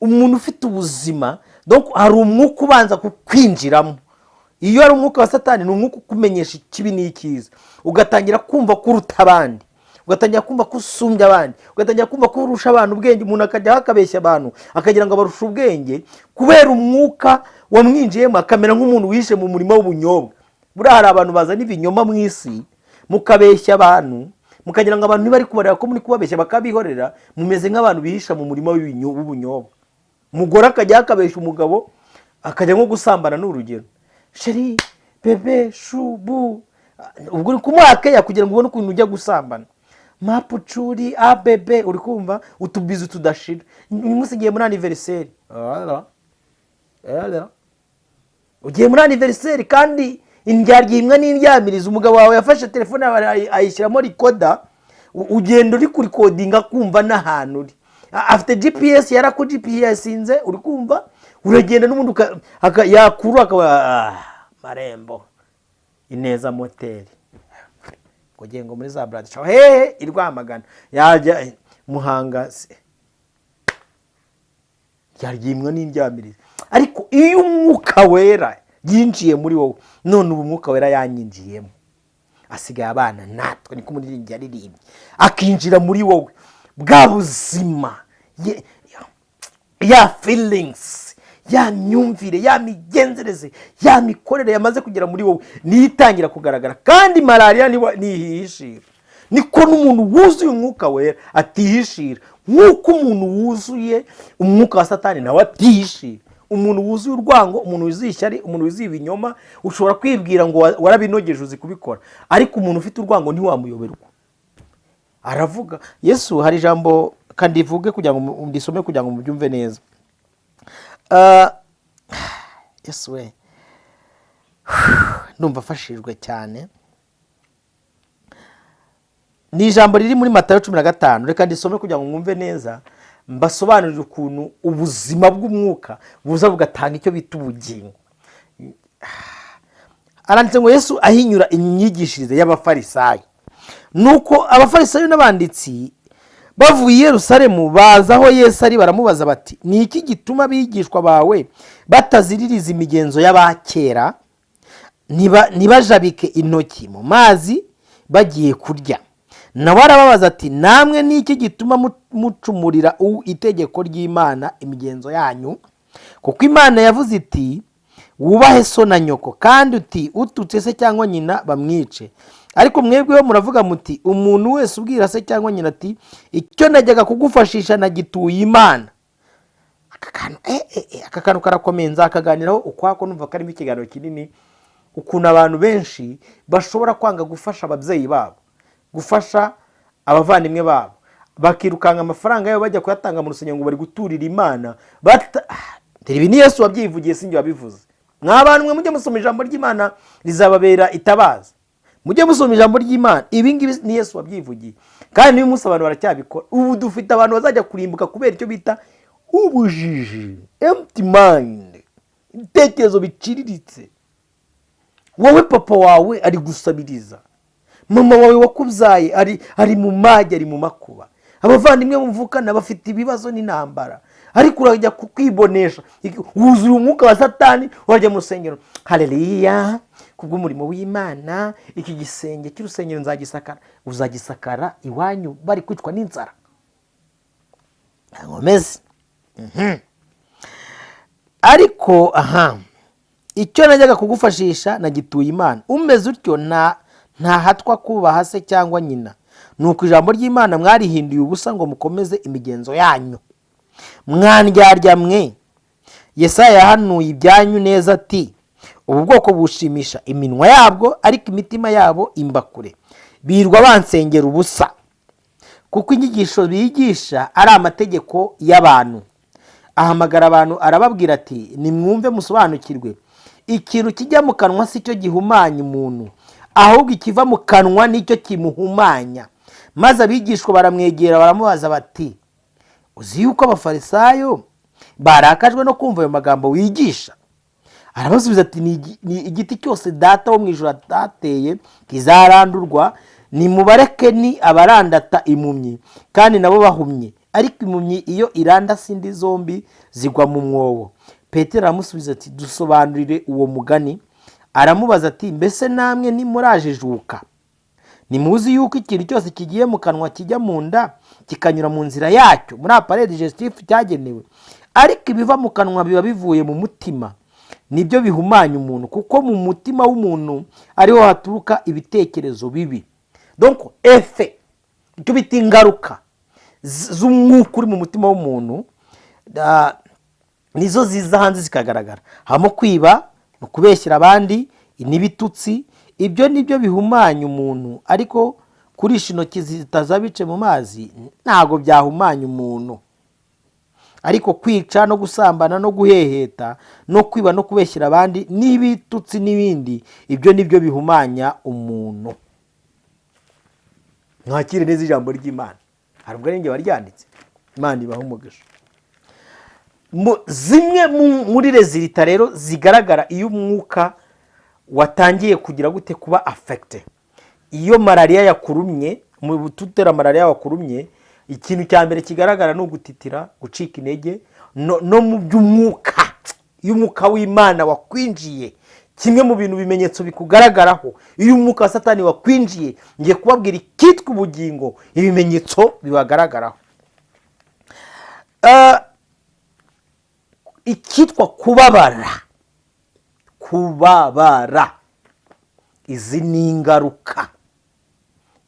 Umuntu ufite ubuzima, donc hari umwuka ubanza kukwinjiramo. Iyo ari umwuka wa Satani, ni umwuka ukumenyesha ikibi n'icyiza, ugatangira kumva ko uruta abandi, ugatangira kumva ko usumbya abandi, ugatangira kumva ko urusha abantu ubwenge. Umuntu akajya akabeshya abantu akagira ngo abarusha ubwenge, kubera umwuka wamwinjiyemo, akamera nk'umuntu wishe mu murimo w'ubunyobwa. Buriya hari abantu bazana ibinyoma mu isi, mukabeshya abantu, mukagira ngo abantu ntibari kubareba ko muri kubabeshya, bakabihorera. Mumeze nk'abantu bihisha mu murimo w'ubunyobwa. Umugore akajya akabeshya umugabo, akajya nko gusambana n'urugero, sheri, bebe, shubu, ubwo uri kumuha keya kugira ngo ubone ukuntu ujya gusambana. Mapucuri, bebe, uri kumva utubizu tudashira. Uyu munsi ugiye muri anniversaire, ugiye muri anniversaire kandi indyarya imwe n'indyamiriza. Umugabo wawe yafashe telefone ayishyiramo rikoda, ugenda uri kurikodinga kumva n'ahantu uri. Afite GPS, yaraku GPS inze uri kumva, uragenda n'umuntu yakuru akaba Marembo Ineza moteri kugiye ngo muri za brand show hehe irwamagana yajya Muhanga yaryimwe n'indyamiriza. Ariko iyo umwuka wera yinjiye muri wowe, none ubu umwuka wera yanyinjiyemo, asigaye abana natwe niko umuririmbyi yaririmbye, akinjira muri wowe, bwa buzima ya feelings, ya myumvire, ya migenzereze, ya mikorere yamaze kugera muri wowe nitangira kugaragara. Kandi malaria nihishira, niko n'umuntu wuzuye umwuka wera atihishira, nk'uko umuntu wuzuye umwuka wa Satani nawe atihishira. Umuntu wuzuye urwango, umuntu wuzuye ishyari, umuntu wuzuye ibinyoma, ushobora kwibwira ngo warabinogeje uzi kubikora, ariko umuntu ufite urwango ntiwamuyoberwa. Aravuga Yesu, hari ijambo kandi ivuge kugira ngo ndisome kugira ngo mubyumve neza. Yesu we, ndumva afashijwe cyane. Ni ijambo riri muri Matayo 15, reka ndisome kugira ngo mwumve neza, mbasobanurire ukuntu ubuzima bw'umwuka buza bugatanga icyo bita ubugingo. Aranditse ngo Yesu ahinyura imyigishirize y'abafarisayo. Nuko abafarisayo n'abanditsi bavuye i Yerusalemu baza aho Yesu ari, baramubaza bati, ni iki gituma abigishwa bawe bataziririza imigenzo y'abakera, ntibajabike intoki mu mazi bagiye kurya? Nawe arababaza ati, namwe ni iki gituma mucumurira itegeko ry'Imana imigenzo yanyu? Kuko Imana yavuze iti, wubahe so na nyoko, kandi uti ututse se cyangwa nyina bamwice. Ariko mwebweho muravuga muti, umuntu wese ubwira se cyangwa nyina ati, icyo najyaga kugufashisha nagituye Imana. Aka kantu karakomenza akaganiraho ukwako, numva karimo ikiganiro kinini, ukuntu abantu benshi bashobora kwanga gufasha ababyeyi babo, gufasha abavandimwe babo, bakirukanga amafaranga yabo bajya kuyatanga mu rusengero ngo bari guturira Imana. Ibi ni Yesu wabyivugiye, sinjye wabivuze. Mwabantu mwe mujye musoma ijambo ry'Imana rizababera itabaza, mujye musoma ijambo ry'Imana. Ibi ngibi ni Yesu wabyivugiye, kandi n'uyu munsi abantu baracyabikora. Ubu dufite abantu bazajya kurimbuka kubera icyo bita ubujiji, empty mind, ibitekerezo biciriritse. Wowe papa wawe ari gusabiriza, mama wawe wakubyaye ari mu mage, ari mu makuba, abavandimwe muvukana bafite ibibazo n'intambara, ariko urajya kukwibonesha, wuzuye umwuka wa Satani, wajya mu rusengero. Haleluya, kubw'umurimo w'Imana iki gisenge cy'urusengero nzagisakara. Uzagisakara iwanyu bari kwicwa n'inzara. Ngomeze. Ariko icyo najyaga kugufashisha nagituye Imana. Umeze utyo ntahatwa kubaha se cyangwa nyina. Nuko ijambo ry'Imana mwarihinduye ubusa ngo mukomeze imigenzo yanyu. Mwandyarya mwe, Yesaya yahanuye ibyanyu neza ati, ubu bwoko bushimisha iminwa yabwo, ariko imitima yabo imbakure. Birwa bansengera ubusa, kuko inyigisho bigisha ari amategeko y'abantu. Ahamagara abantu arababwira ati, nimwumve musobanukirwe, ikintu kijya mu kanwa si cyo gihumanya umuntu, ahubwo ikiva mu kanwa nicyo kimuhumanya. Maze abigishwa baramwegera baramubaza bati, uzi yuko abafarisayo barakajwe no kumva ayo magambo wigisha? Arabasubiza ati, ni igiti cyose data wo mu ijuru atateye kizarandurwa. Nimubareke ni abarandata impumyi, kandi nabo bahumye, ariko impumyi iyo irandase indi zombi zigwa mu mwobo. Petero aramusubiza ati, dusobanurire uwo mugani. Aramubaza ati, mbese namwe ntimurajijuka? Nimuzi yuko ikintu cyose kigiye mu kanwa kijya mu nda kikanyura mu nzira yacyo, muri appareil digestif cyagenewe, ariko ibiva mu kanwa biba bivuye mu mutima, nibyo bihumanya umuntu, kuko mu mutima w'umuntu ariho haturuka ibitekerezo bibi. Donc effet, icyo bita ingaruka z'umwuka uri mu mutima w'umuntu, nizo ziza hanze zikagaragara. Hamo kwiba, ukubeshyira abandi, n'ibitutsi. Ibyo nibyo bihumanya umuntu, ariko kurisha intoki zitazabice mu mazi ntago byahumanya umuntu. ariko kwica no gusambana no guheheta no kwiba no kubeshyira abandi n'ibitutsi n'ibindi, ibyo nibyo bihumanya umuntu. Mwakire neza ijambo ry'Imana, hari ubwo ari njye waryanditse. Imana ibaha umugisha. Zimwe muri rezilita rero zigaragara iyo umwuka watangiye kugira gute kuba affected. Iyo malaria yakurumye, mu bututera malaria wakurumye, ikintu cya mbere kigaragara no gutitira, gucika intege, no mu by'umwuka. Iyo umwuka w'Imana wakwinjiye, kimwe mu bintu bimenyetso bikugaragaraho. Iyo umwuka wa Satani wakwinjiye, ngiye kubabwira ikitwa ubugingo, ibimenyetso bibagaragaraho. Ikitwa kubabara, izi ni ingaruka,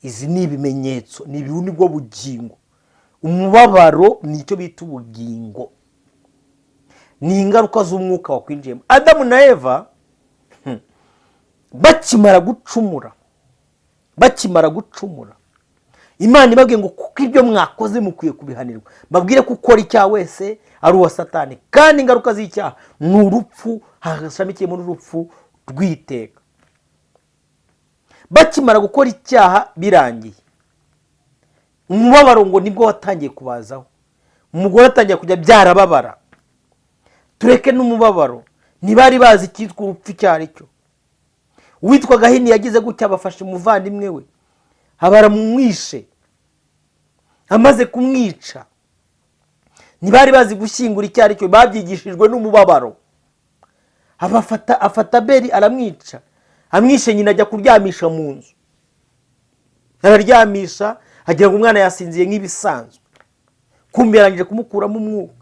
izi ni ibimenyetso, ni ibintu bwo bugingo. Umubabaro nicyo bita ubugingo, ni ingaruka z'umwuka wakwinjiyemo. Adamu na Eva bakimara gucumura, Imana ibabwiye ngo kuko ibyo mwakoze mukwiye kubihanirwa. Babwire ko ukora icyaha wese ari uwa Satani, kandi ingaruka z'icyaha ni urupfu, hashamikiyemo n'urupfu rw'iteka. Bakimara gukora icyaha birangiye, umubabaro ngo nibwo watangiye kubazaho. Umugore atangiye kujya byarababara. Tureke n'umubabaro, ntibari bazi icyitwa urupfu icyo ari cyo. Uwitwa Gahini yagize gutya, bafashe umuvandimwe we, baramwishe. Amaze kumwica, ntibari bazi gushyingura icyo ari cyo, babyigishijwe n'umubabaro. Afata Abeli aramwica, amwishe nyina ajya kuryamisha mu nzu. Araryamisha, agira ngo umwana yasinziye nk'ibisanzwe. Kumbe yarangije kumukuramo umwuka.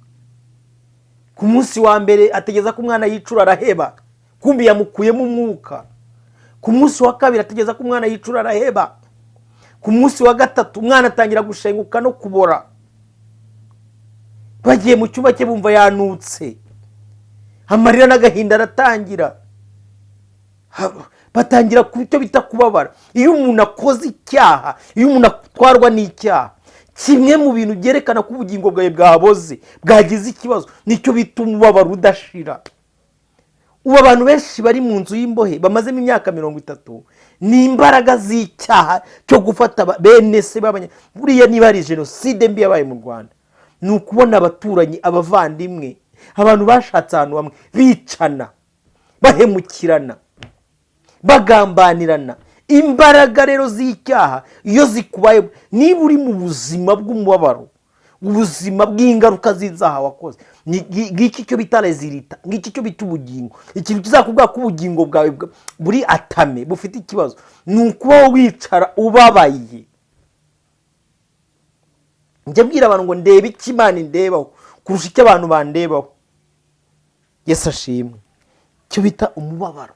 Ku munsi wa mbere ategeza ko umwana yicura, araheba. Kumbe yamukuyemo umwuka. Ku munsi wa kabiri ategeza ko umwana yicura, araheba. Ku munsi wa gatatu umwana atangira gushenguka no kubora. Bagiye mu cyumba cye bumva yanutse, amarira n'agahinda aratangira. Batangira ku bito bita kubabara. Iyo umuntu akoze icyaha, iyo umuntu atwarwa n'icyaha, kimwe mu bintu byerekana ko ubugingo bwawe bwaboze, bwagize ikibazo, nicyo bita umubabaro udashira. Ubu abantu benshi bari mu nzu y'imbohe bamazemo imyaka 30, ni imbaraga z'icyaha cyo gufata bene se babanya. Buriya niba ari jenoside mbi yabaye mu Rwanda, ni ukubona abaturanyi, abavandimwe, abantu bashatse ahantu hamwe bicana, bahemukirana, bagambanirana. Imbaraga rero z'icyaha iyo zikubaye, niba uri mu buzima bw'umubabaro, ubuzima bw'ingaruka z'ibyaha wakoze, ngiki cyo bita rezilita, ngiki cyo bita ubugingo. Ikintu kizakubwira ko ubugingo bwawe buri atame, bufite ikibazo, ni ukuba wicara ubabaye. Njye mbwira abantu ngo ndebe icyo Imana indebaho kurusha icyo abantu bandebaho. Yesu ashimwe. Cyo bita umubabaro.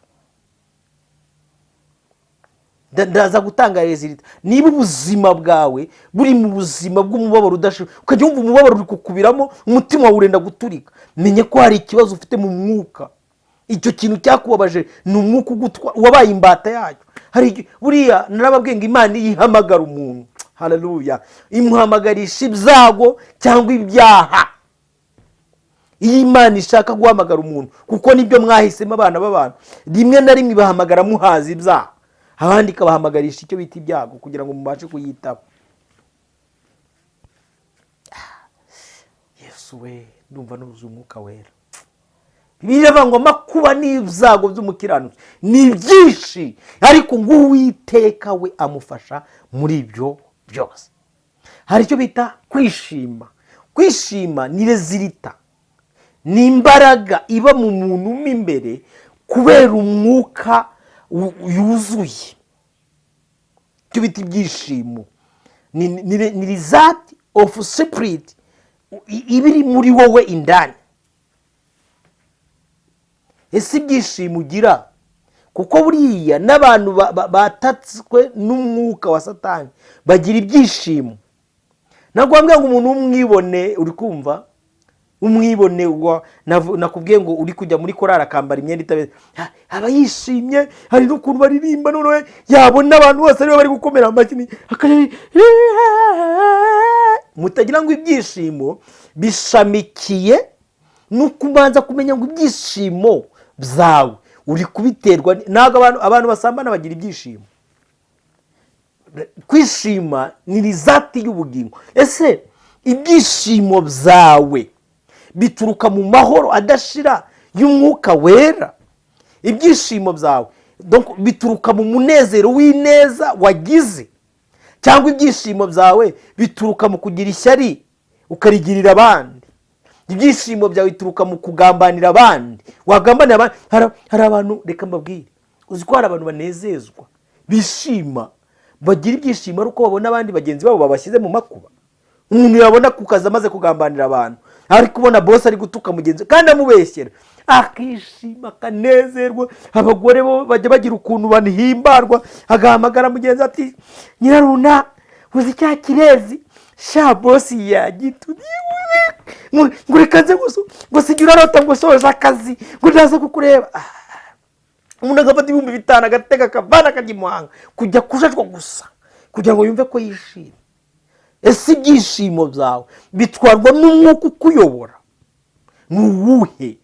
Ndaza gutanga rezilita. Niba ubuzima bwawe buri mu buzima bw'umubabaro udashira, ukajya wumva umubabaro uri kukubiramo, umutima wawe urenda guturika, menye ko hari ikibazo ufite mu mwuka. Icyo kintu cyakubabaje ni umwuka ugutwa, wabaye imbata yacyo. Hari buriya narababwiye ngo Imana yihamagara umuntu, haleluya, imuhamagarisha ibyago cyangwa ibyaha. Iyo Imana ishaka guhamagara umuntu, kuko nibyo mwahisemo abana b'abantu, rimwe na rimwe bahamagara muhaza ibyaha, abandi kabahamagarisha icyo bita ibyago kugira ngo mubashe kuyitaba. Yesu we, ndumva nuzuye umwuka wera. Bibiliya ngo amakuba n'ibyago by'umukiranutsi ni byinshi, ariko ngo Uwiteka we amufasha muri ibyo byose. Hari icyo bita kwishima. Kwishima ni rezilita, ni imbaraga iba mu muntu mo imbere kubera umwuka yuzuye. Icyo bita ibyishimo ni result of spirit ibiri muri wowe indani. Ese ibyishimo ugira, kuko buriya n'abantu batatswe n'umwuka wa Satani bagira ibyishimo. Nagwambye ngo umuntu umwibone, uri kumva, umwibone nakubwiye ngo uri kujya muri korari akambara imyenda itabeze, aba yishimye, hari n'ukuntu baririmba, none yabona abantu bose aribo bari gukomera amashyi, mutagira ngo ibyishimo bishamikiye no kubanza kumenya ngo ibyishimo byawe uri kubiterwa. Ntabwo abantu basambana bagira ibyishimo. Kwishima ni rizati y'ubugingo. Ese ibyishimo byawe bituruka mu mahoro adashira y'umwuka wera? Ibyishimo byawe bituruka mu munezero w'ineza wagize? Cyangwa ibyishimo byawe bituruka mu kugira ishyari ukarigirira abandi? Ibyishimo byawe bituruka mu kugambanira abandi, wagambanira abandi. Hari abantu, reka mbabwire, uzi ko hari abantu banezezwa, bishima, bagira ibyishimo ari uko babona abandi bagenzi babo babashyize mu makuba. Umuntu yabona ku kazi amaze kugambanira abantu, ari kubona boss ari gutuka mugenzi kandi amubeshyera, akishima akanezerwa. Abagore bo bajya bagira ukuntu banihimbarwa, agahamagara mugenzi ati nyiraruna uzi cya kirezi sha boss yagitu ngo reka nze ngo sigira rota ngo soza akazi ngo ndaza kukureba. Umuntu agafata 5,000 agatega akavana akajya imuhanga kujya kujajwa gusa kugira ngo yumve ko yishimye. Ese ibyishimo byawe bitwarwa n'umwuka ukuyobora? Ni uwuhe?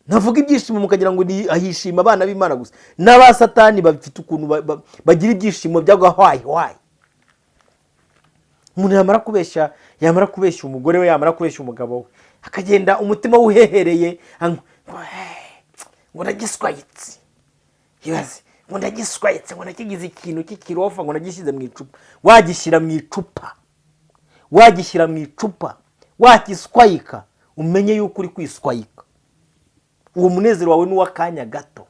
Navuga ibyishimo mukagira ngo ni ahishima abana b'Imana gusa, n'abasatani bafite ukuntu bagira ibyishimo by'agahwayi. Umuntu yamara kubeshya umugore we, yamara kubeshya umugabo we, akagenda umutima uhehereye ngo nagiswayitse. Yibaze ngo ndagiswayitse, ngo nakigize ikintu cy'ikirofa, ngo nagishyize mu icupa. Wagishyira mu icupa wakiswayika, umenye yuko uri kwiswayika. Uwo munezero wawe ni uw'akanya gato,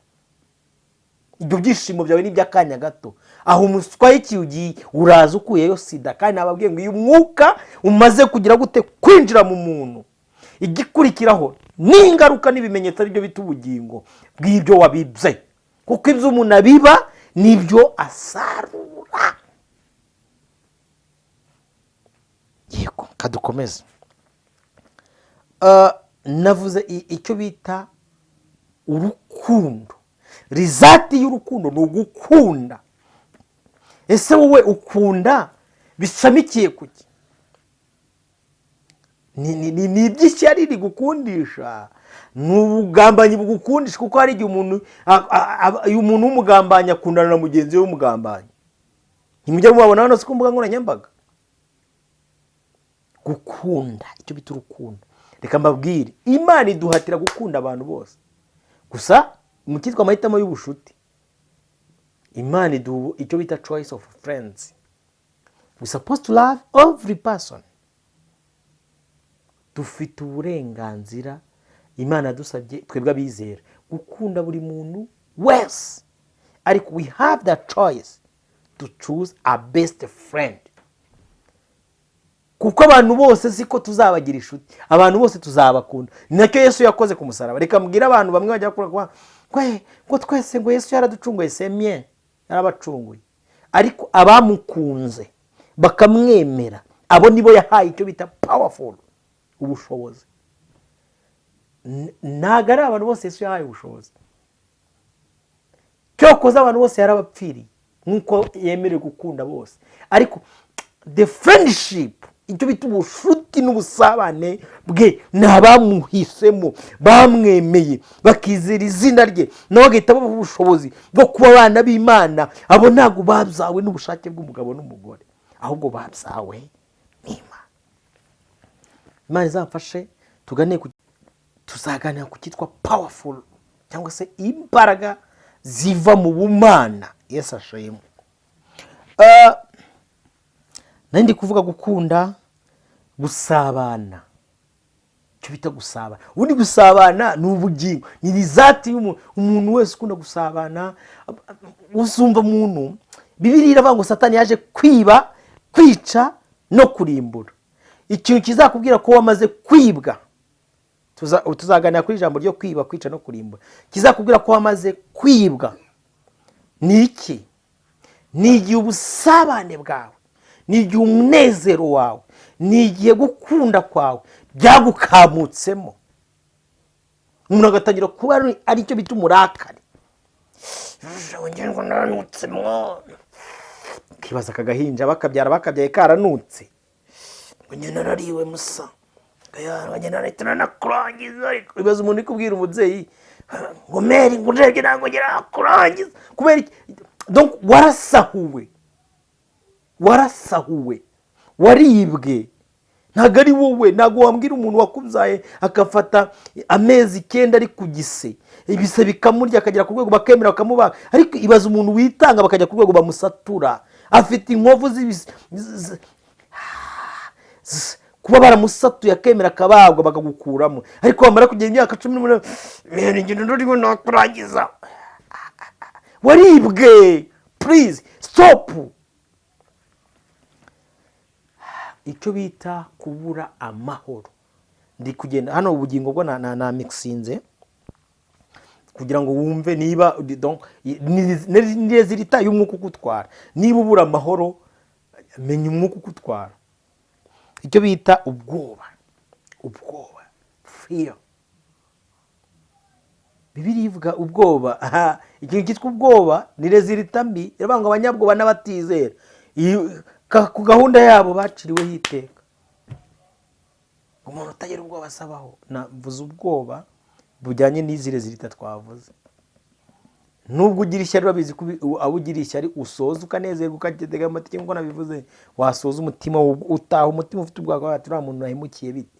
ibyo byishimo byawe ni iby'akanya gato. Aho umuswayiki ugiye uraza ukuyeyo sida. Kandi nababwiye ngo iyo umwuka umaze kugira gute kwinjira mu muntu, igikurikiraho n'ingaruka n'ibimenyetso ari byo bita ubugingo bw'ibyo wabibye. Kuko ibyo umuntu abiba nibyo asarura. Yego, kadukomeze. Navuze icyo bita urukundo. Rizati y'urukundo ni ugukunda. Ese wowe ukunda bishamikiye kuki? Ni iby'ishyari rigukundisha? Ni ubugambanyi bugukundisha? Kuko hari igihe umuntu w'umugambanyi akundana na mugenzi we w'umugambanyi. Ntimujya mubabona hano ku mbuga nkoranyambaga? Gukunda, icyo bita urukundo. Reka mbabwire, Imana iduhatira gukunda abantu bose. Gusa mu cyitwa amahitamo y'ubushuti, Imana iduha icyo bita choice of friends. We supposed to love every person. Dufite uburenganzira, Imana dusabye twebwe abizera, gukunda buri muntu wese. Ariko we have that choice to choose our best friend. Kuko abantu bose siko tuzabagira inshuti, abantu bose tuzabakunda. Ni nacyo Yesu yakoze ku musaraba. Reka mbwira abantu bamwe bajya kuvuga ngo twese ngo Yesu yaraducunguye, semye yarabacunguye. Ariko abamukunze bakamwemera, abo nibo yahaye icyo bita powerful, ubushobozi. Ntago ari abantu bose Yesu yahaye ubushobozi. Cyokoza abantu bose yarabapfiriye nkuko yemerewe gukunda bose. Ariko the friendship, icyo bita ubushuti n'ubusabane bwe, n'abamuhisemo bamwemeye bakizera izina rye, nawe agahita baba ubushobozi bwo kuba abana b'Imana. Abo ntabwo babyawe n'ubushake bw'umugabo n'umugore, ahubwo babyawe n'Imana. Imana izamfashe tuzaganira ku cyitwa powerful, cyangwa se imbaraga ziva mu bumana. Yesu ashimwe. Nandi kuvuga gukunda, gusabana. Cyo bita gusabana. Ubundi gusabana ni ubugingo, ni rizati y'umuntu wese ukunda gusabana. Uzumva umuntu, Bibiliya iravuga ngo Satani yaje kwiba, kwica no kurimbura. Ikintu kizakubwira ko wamaze kwibwa, tuzaganira kuri ijambo ryo kwiba, kwica no kurimbura. Kizakubwira ko wamaze kwibwa ni iki? Ni igihe ubusabane bwawe, ni igihe umunezero wawe, ni igihe gukunda kwawe byagukamutsemo. Umuntu agatangira kuba ari cyo bita umurakari. Wongera ngo nanutsemo. Kibaza kagahinja bakabyaye karanutse. ngo njye narariwe musa njye narahita nakurangiza. Ibibazo umuntu uri kubwira umubyeyi ngo meri ngo urebye ntabwo ngira nakurangiza kubera iki? Donc warasahuwe waribwe. Ntabwo ari wowe, ntabwo wambwira umuntu wakubyaye agafata amezi 9 ari ku gise, ibise bikamurya akagera ku rwego bakemera bakamubaga. Ariko ibaza umuntu witanga bakajya ku rwego bamusatura, afite inkovu kuba baramusatuye akemera akabagwa bakagukuramo. Ariko wamara kugera imyaka 18 ngendo nduriwe nakurangiza. Waribwe. Please stop. Icyo bita kubura amahoro. Ndi kugenda hano ubugingo bwo na mixinze kugira ngo wumve niba donc ni zirita y'umwuka ukutwara. Niba ubura amahoro menya umwuka ukutwara. Icyo bita ubwoba, fear. Bibiliya ivuga ubwoba. Ikintu cyitwa ubwoba ni rezilita mbi irabanga abanyabwoba n'abatizera. Ku gahunda yabo baciriweho iteka. Umuntu utagira ubwoba asabaho. Navuze ubwoba bujyanye n'izi rezilita twavuze. Nubwo ugira ishyari babizi abo ugira ishyari usoza ukanezerwa ukagitega amatike ngo nabivuze, wasoza umutima utaha umutima ufite ubwoba ati uriya muntu nahemukiye bite.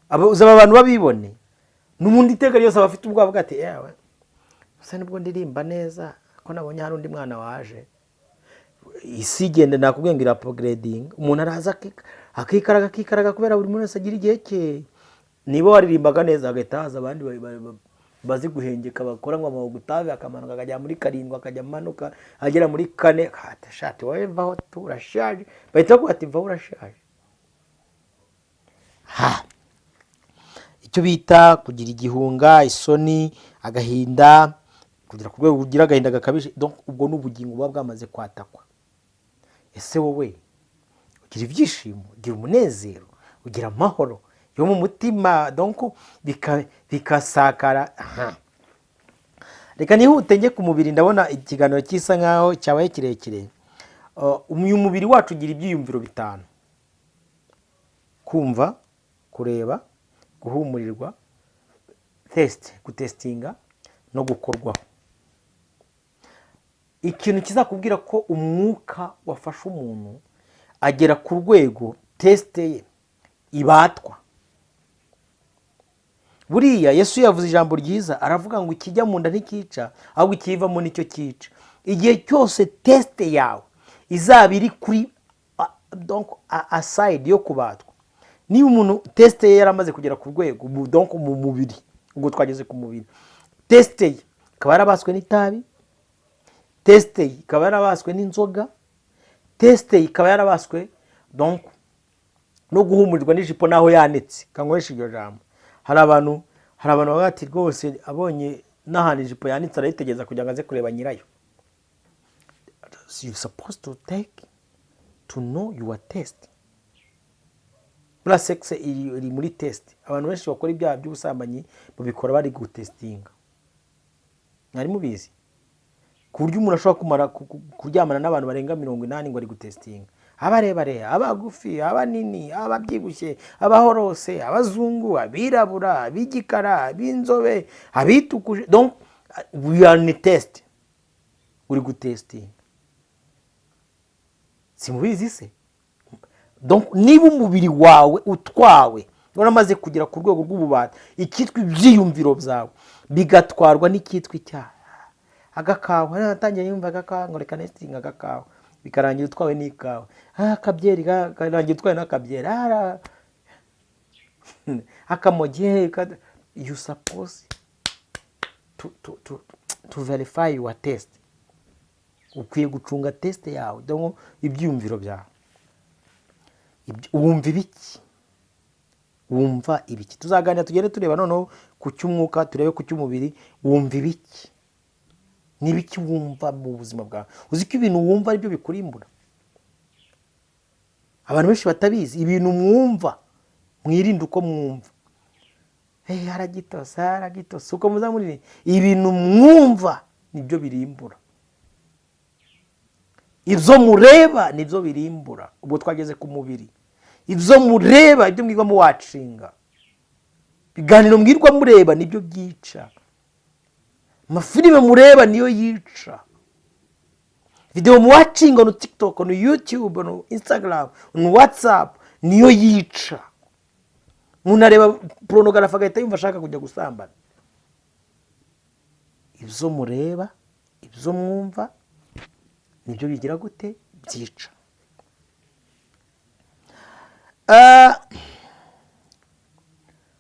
Uzaba abantu babibone. N'umundi iteka ryose abafite ubwoba bwate yewe usa nibwo ndirimba neza ko nabonye hari undi mwana waje. Isi igenda nakubwiye ngo upgrading. Umuntu araza akikaraga kubera buri muntu wese agira igihe cye. Niba waririmbaga neza agahita haza abandi bazi guhengeka bakora ngo amagutabe akamanuka akajya muri 7 akajya manuka agera muri 4 ati shati wowe vaho turashaje bahita ko ati vaho urashaje. Icyo bita kugira igihunga, isoni, agahinda, kugira ku rwego ugira agahinda gakabije. Donc ubwo n'ubugingo buba bwamaze kwatakwa. Ese wowe ugira ibyishimo, ugira umunezero, ugira amahoro yo mu mutima, donc bikasakara. Reka nihute njye ku mubiri. Ndabona ikiganiro cyisa nkaho cyabaye kirekire. Uyu mubiri wacu ugira ibyiyumviro 5: kumva, kureba, guhumurirwa, gutestinga no gukorwaho. Ikintu kizakubwira ko umwuka wafashe umuntu agera ku rwego teste ye ibatwa. Buriya Yesu yavuze ijambo ryiza aravuga ngo ikijya mu nda ntikica ahubwo ikivamo nicyo kica. Igihe cyose teste yawe izaba iri kuri donc aside yo kubatwa. Niba umuntu teste ye yaramaze kugera ku rwego donc mu mubiri, ubwo twageze ku mubiri, teste ye ikaba yarabaswe n'itabi, teste ye ikaba yarabaswe n'inzoga, teste ye ikaba yarabaswe donc no guhumurirwa n'ijipo naho yanetse. Kanywesha iryo jambo. Hari abantu bagati rwose abonye n'ahantu ijipo yanitse arayitegereza kugira ngo aze kureba nyirayo. So you supposed to take to know your test. Bla sex iri muri test. Abantu benshi bakora ibyaha by'ubusambanyi babikora bari gutestinga. Mwari mubizi ku buryo umuntu ashobora kumara kuryamana n'abantu barenga 80 ngo ari gutestinga. Abarebare, abagufi, abanini, ababyibushye, abahorose, abazungu, abirabura, abigikara, abinzobe, abitukuje. Donc we are in test. Uri gutestinga. Simubizi se? Donc niba umubiri wawe utwawe uramaze kugera ku rwego rw'ububata, ikitwa ibyiyumviro byawe bigatwarwa n'ikitwa icyaha. Agakawa natangiye yumva agakawa ngo reka nestinga agakawa bikarangira utwawe n'ikawa. Akabyeri karangira utwawe n'akabyeri. Akamogiye you suppose to verify your test. Ukwiye gucunga test yawe donc ibyiyumviro byawe. Wumva ibiki? Wumva ibiki? Tuzaganira tugere tureba noneho ku cy'umwuka turebe ku cy'umubiri. Wumva ibiki? Nibiki wumva mu buzima bwawe? Uzi ko ibintu wumva ari byo bikurimbura. Abantu benshi batabizi ibintu mwumva. Mwirinde uko mwumva. Haragitose uko muzamurire ibintu mwumva nibyo birimbura. ibyo mureba nibyo birimbura. Ubwo twageze ku mubiri. Ibyo mureba, ibyo mwirwa muwacinga, ibiganiro mwirwa mureba nibyo byica, amafilime mureba niyo yica, video muwacinga no TikTok, no YouTube, no Instagram, no WhatsApp niyo yica. Umuntu areba pornography agahita yumva ashaka kujya gusambana. Ibyo mureba, ibyo mwumva nibyo bigira gute? Byica.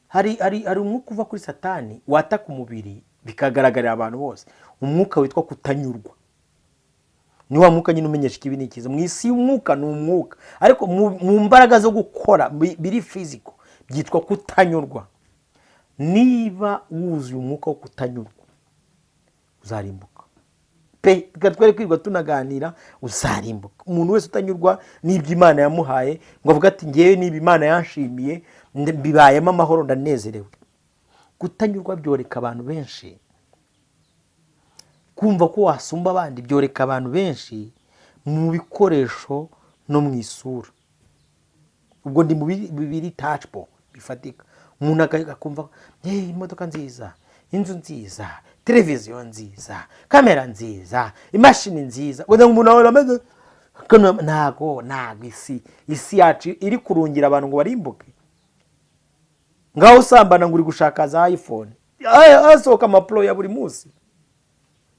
Hari umwuka uva kuri Satani wataka umubiri bikagaragarira abantu bose. Umwuka witwa kutanyurwa. Ni wa mwuka nyine umenyesha ikibi n'ikiza. Mu isi y'umwuka ni umwuka, ariko mu mbaraga zo gukora biri physical byitwa kutanyurwa. Niba wuzuye umwuka wo kutanyurwa uzarimbuka pe. Twari kwirwa tunaganira, uzarimbuka. Umuntu wese utanyurwa n'ibyo Imana yamuhaye ngo avuga ati ngewe niba Imana yanshimiye bibayemo amahoro ndanezerewe. Kutanyurwa byoreka abantu benshi, kumva ko wasumba abandi byoreka abantu benshi mu bikoresho no mu isura. Ubwo ndi mu bibiri touchable bifatika. Umuntu akumva imodoka nziza, inzu nziza, televiziyo nziza, kamera nziza, imashini nziza. Wenda umuntu ahora ameze ntago isi yacu iri kurungira abantu ngo barimbuke. Ngaho usambana ngo uri gushaka za iPhone, hasohoka amapro ya buri munsi.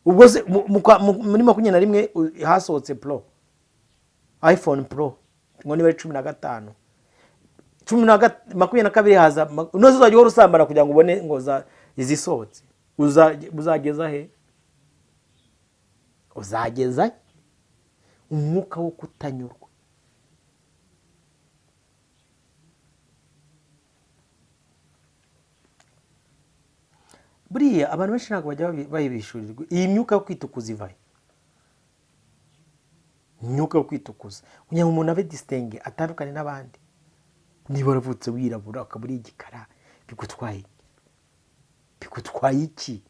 Ubwo se muri 21 hasohotse pro, iPhone Pro ngo ni 15 22 haza. Unoze uzajya urusambana kugira ngo ubone ngo izisohotse. Uzageza he? Uzageza umwuka wo kutanyurwa. Buriya abantu benshi ntabwo bajya bayibishurirwa. Iyi myuka yo kwitukuza ivahe? Imyuka yo kwitukuza kugira ngo umuntu abe distingue, atandukane n'abandi. Niba waravutse wirabura ukabura igikara, bigutwaye iki?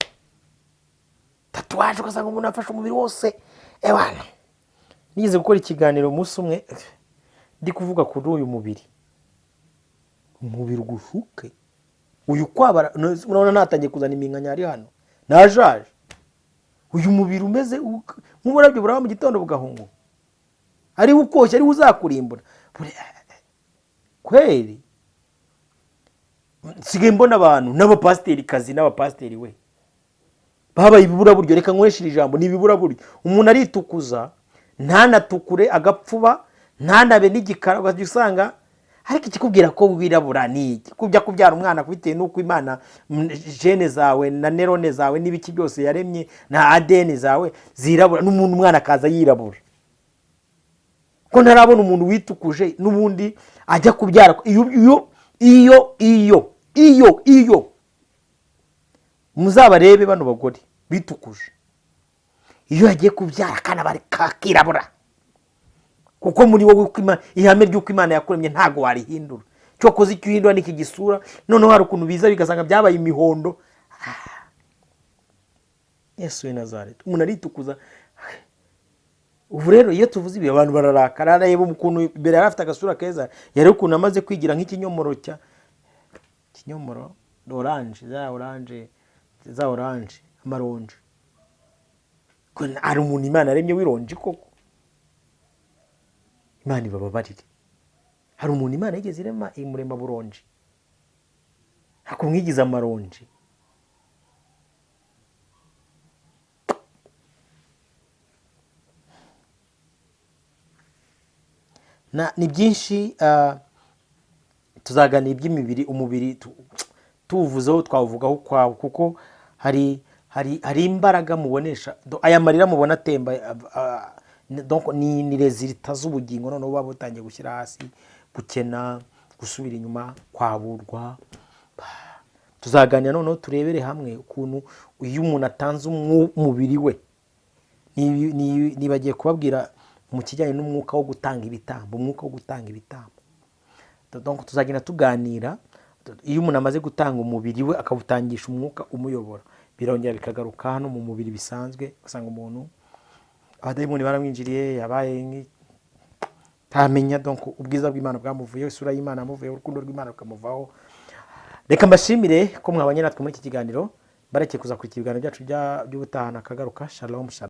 Tatuwaje ugasanga umuntu afashe umubiri wose. Ebana, nigeze gukora ikiganiro umunsi umwe ndi kuvuga kuri uyu mubiri. Umubiri ugushuke uyu kwabara, urabona natangiye kuzana iminkanya ari hano, najaje. Uyu mubiri umeze nk'uburabyo buraba mu gitondo bugahungu, ari ukoshye, ari uzakurimbura kweri. Sigaye mbona abantu n'abapasiteri kazi n'abapasiteri we babaye ibibura buryo. Reka nkoresheje ijambo ni ibibura buryo. Umuntu aritukuza ntanatukure agapfuba, ntanabe n'igikara, ugasanga ariko ikikubwira ko wirabura ni iki? Kujya kubyara umwana kubitewe nuko Imana gene zawe na nerone zawe n'ibiki byose yaremye na ADN zawe zirabura, n'umuntu umwana akaza yirabura. Ko ntarabona umuntu witukuje n'ubundi ajya kubyara. Iyo muzabarebe bano bagore bitukuje, iyo yagiye kubyara akana bari kakirabura, kuko muri wowe ihame ry'uko Imana yakuremye ntago warihindura. Cyokoze icyo uhindura n'iki gisura, noneho hari ukuntu biza bigasanga byabaye imihondo. Yesu w'i Nazareti, umuntu aritukuza. Ubu rero iyo tuvuze ibi abantu bararakara. Areba ukuntu imbere yari afite agasura keza, yari ukuntu amaze kwigira nk'ikinyomoro kinyomoro orange amaronje. Ari umuntu Imana yaremye wironje koko. Imana ibababarire. Hari umuntu Imana yigeze irema imurema buronje, akumwigiza amaronje. Ni byinshi tuzaganira iby'imibiri. Umubiri tuvuzeho twavugaho kwawo, kuko hari imbaraga mubonesha. Aya marira mubona atemba donc ni resultat z'ubugingo. Noneho baba butangiye gushyira hasi, gukena, gusubira inyuma, kwaburwa. Tuzaganira noneho turebere hamwe ukuntu iyo umuntu atanze umubiri we. Nibagiye kubabwira mu kijyanye n'umwuka wo gutanga ibitambo. Donc tuzagenda tuganira iyo umuntu amaze gutanga umubiri we akawutangisha umwuka umuyobora, birongera bikagaruka hano mu mubiri bisanzwe. Usanga umuntu abadayimoni baramwinjiriye, yabaye ntamenya, donc ubwiza bw'Imana bwamuvuyeho, isura y'Imana yamuvuyeho, urukundo rw'Imana rukamuvaho. Reka mbashimire ko mwabanye natwe muri iki kiganiro, bareke kuza kurikira ibiganiro byacu by'ubutaha nakagaruka. Shalom shalom.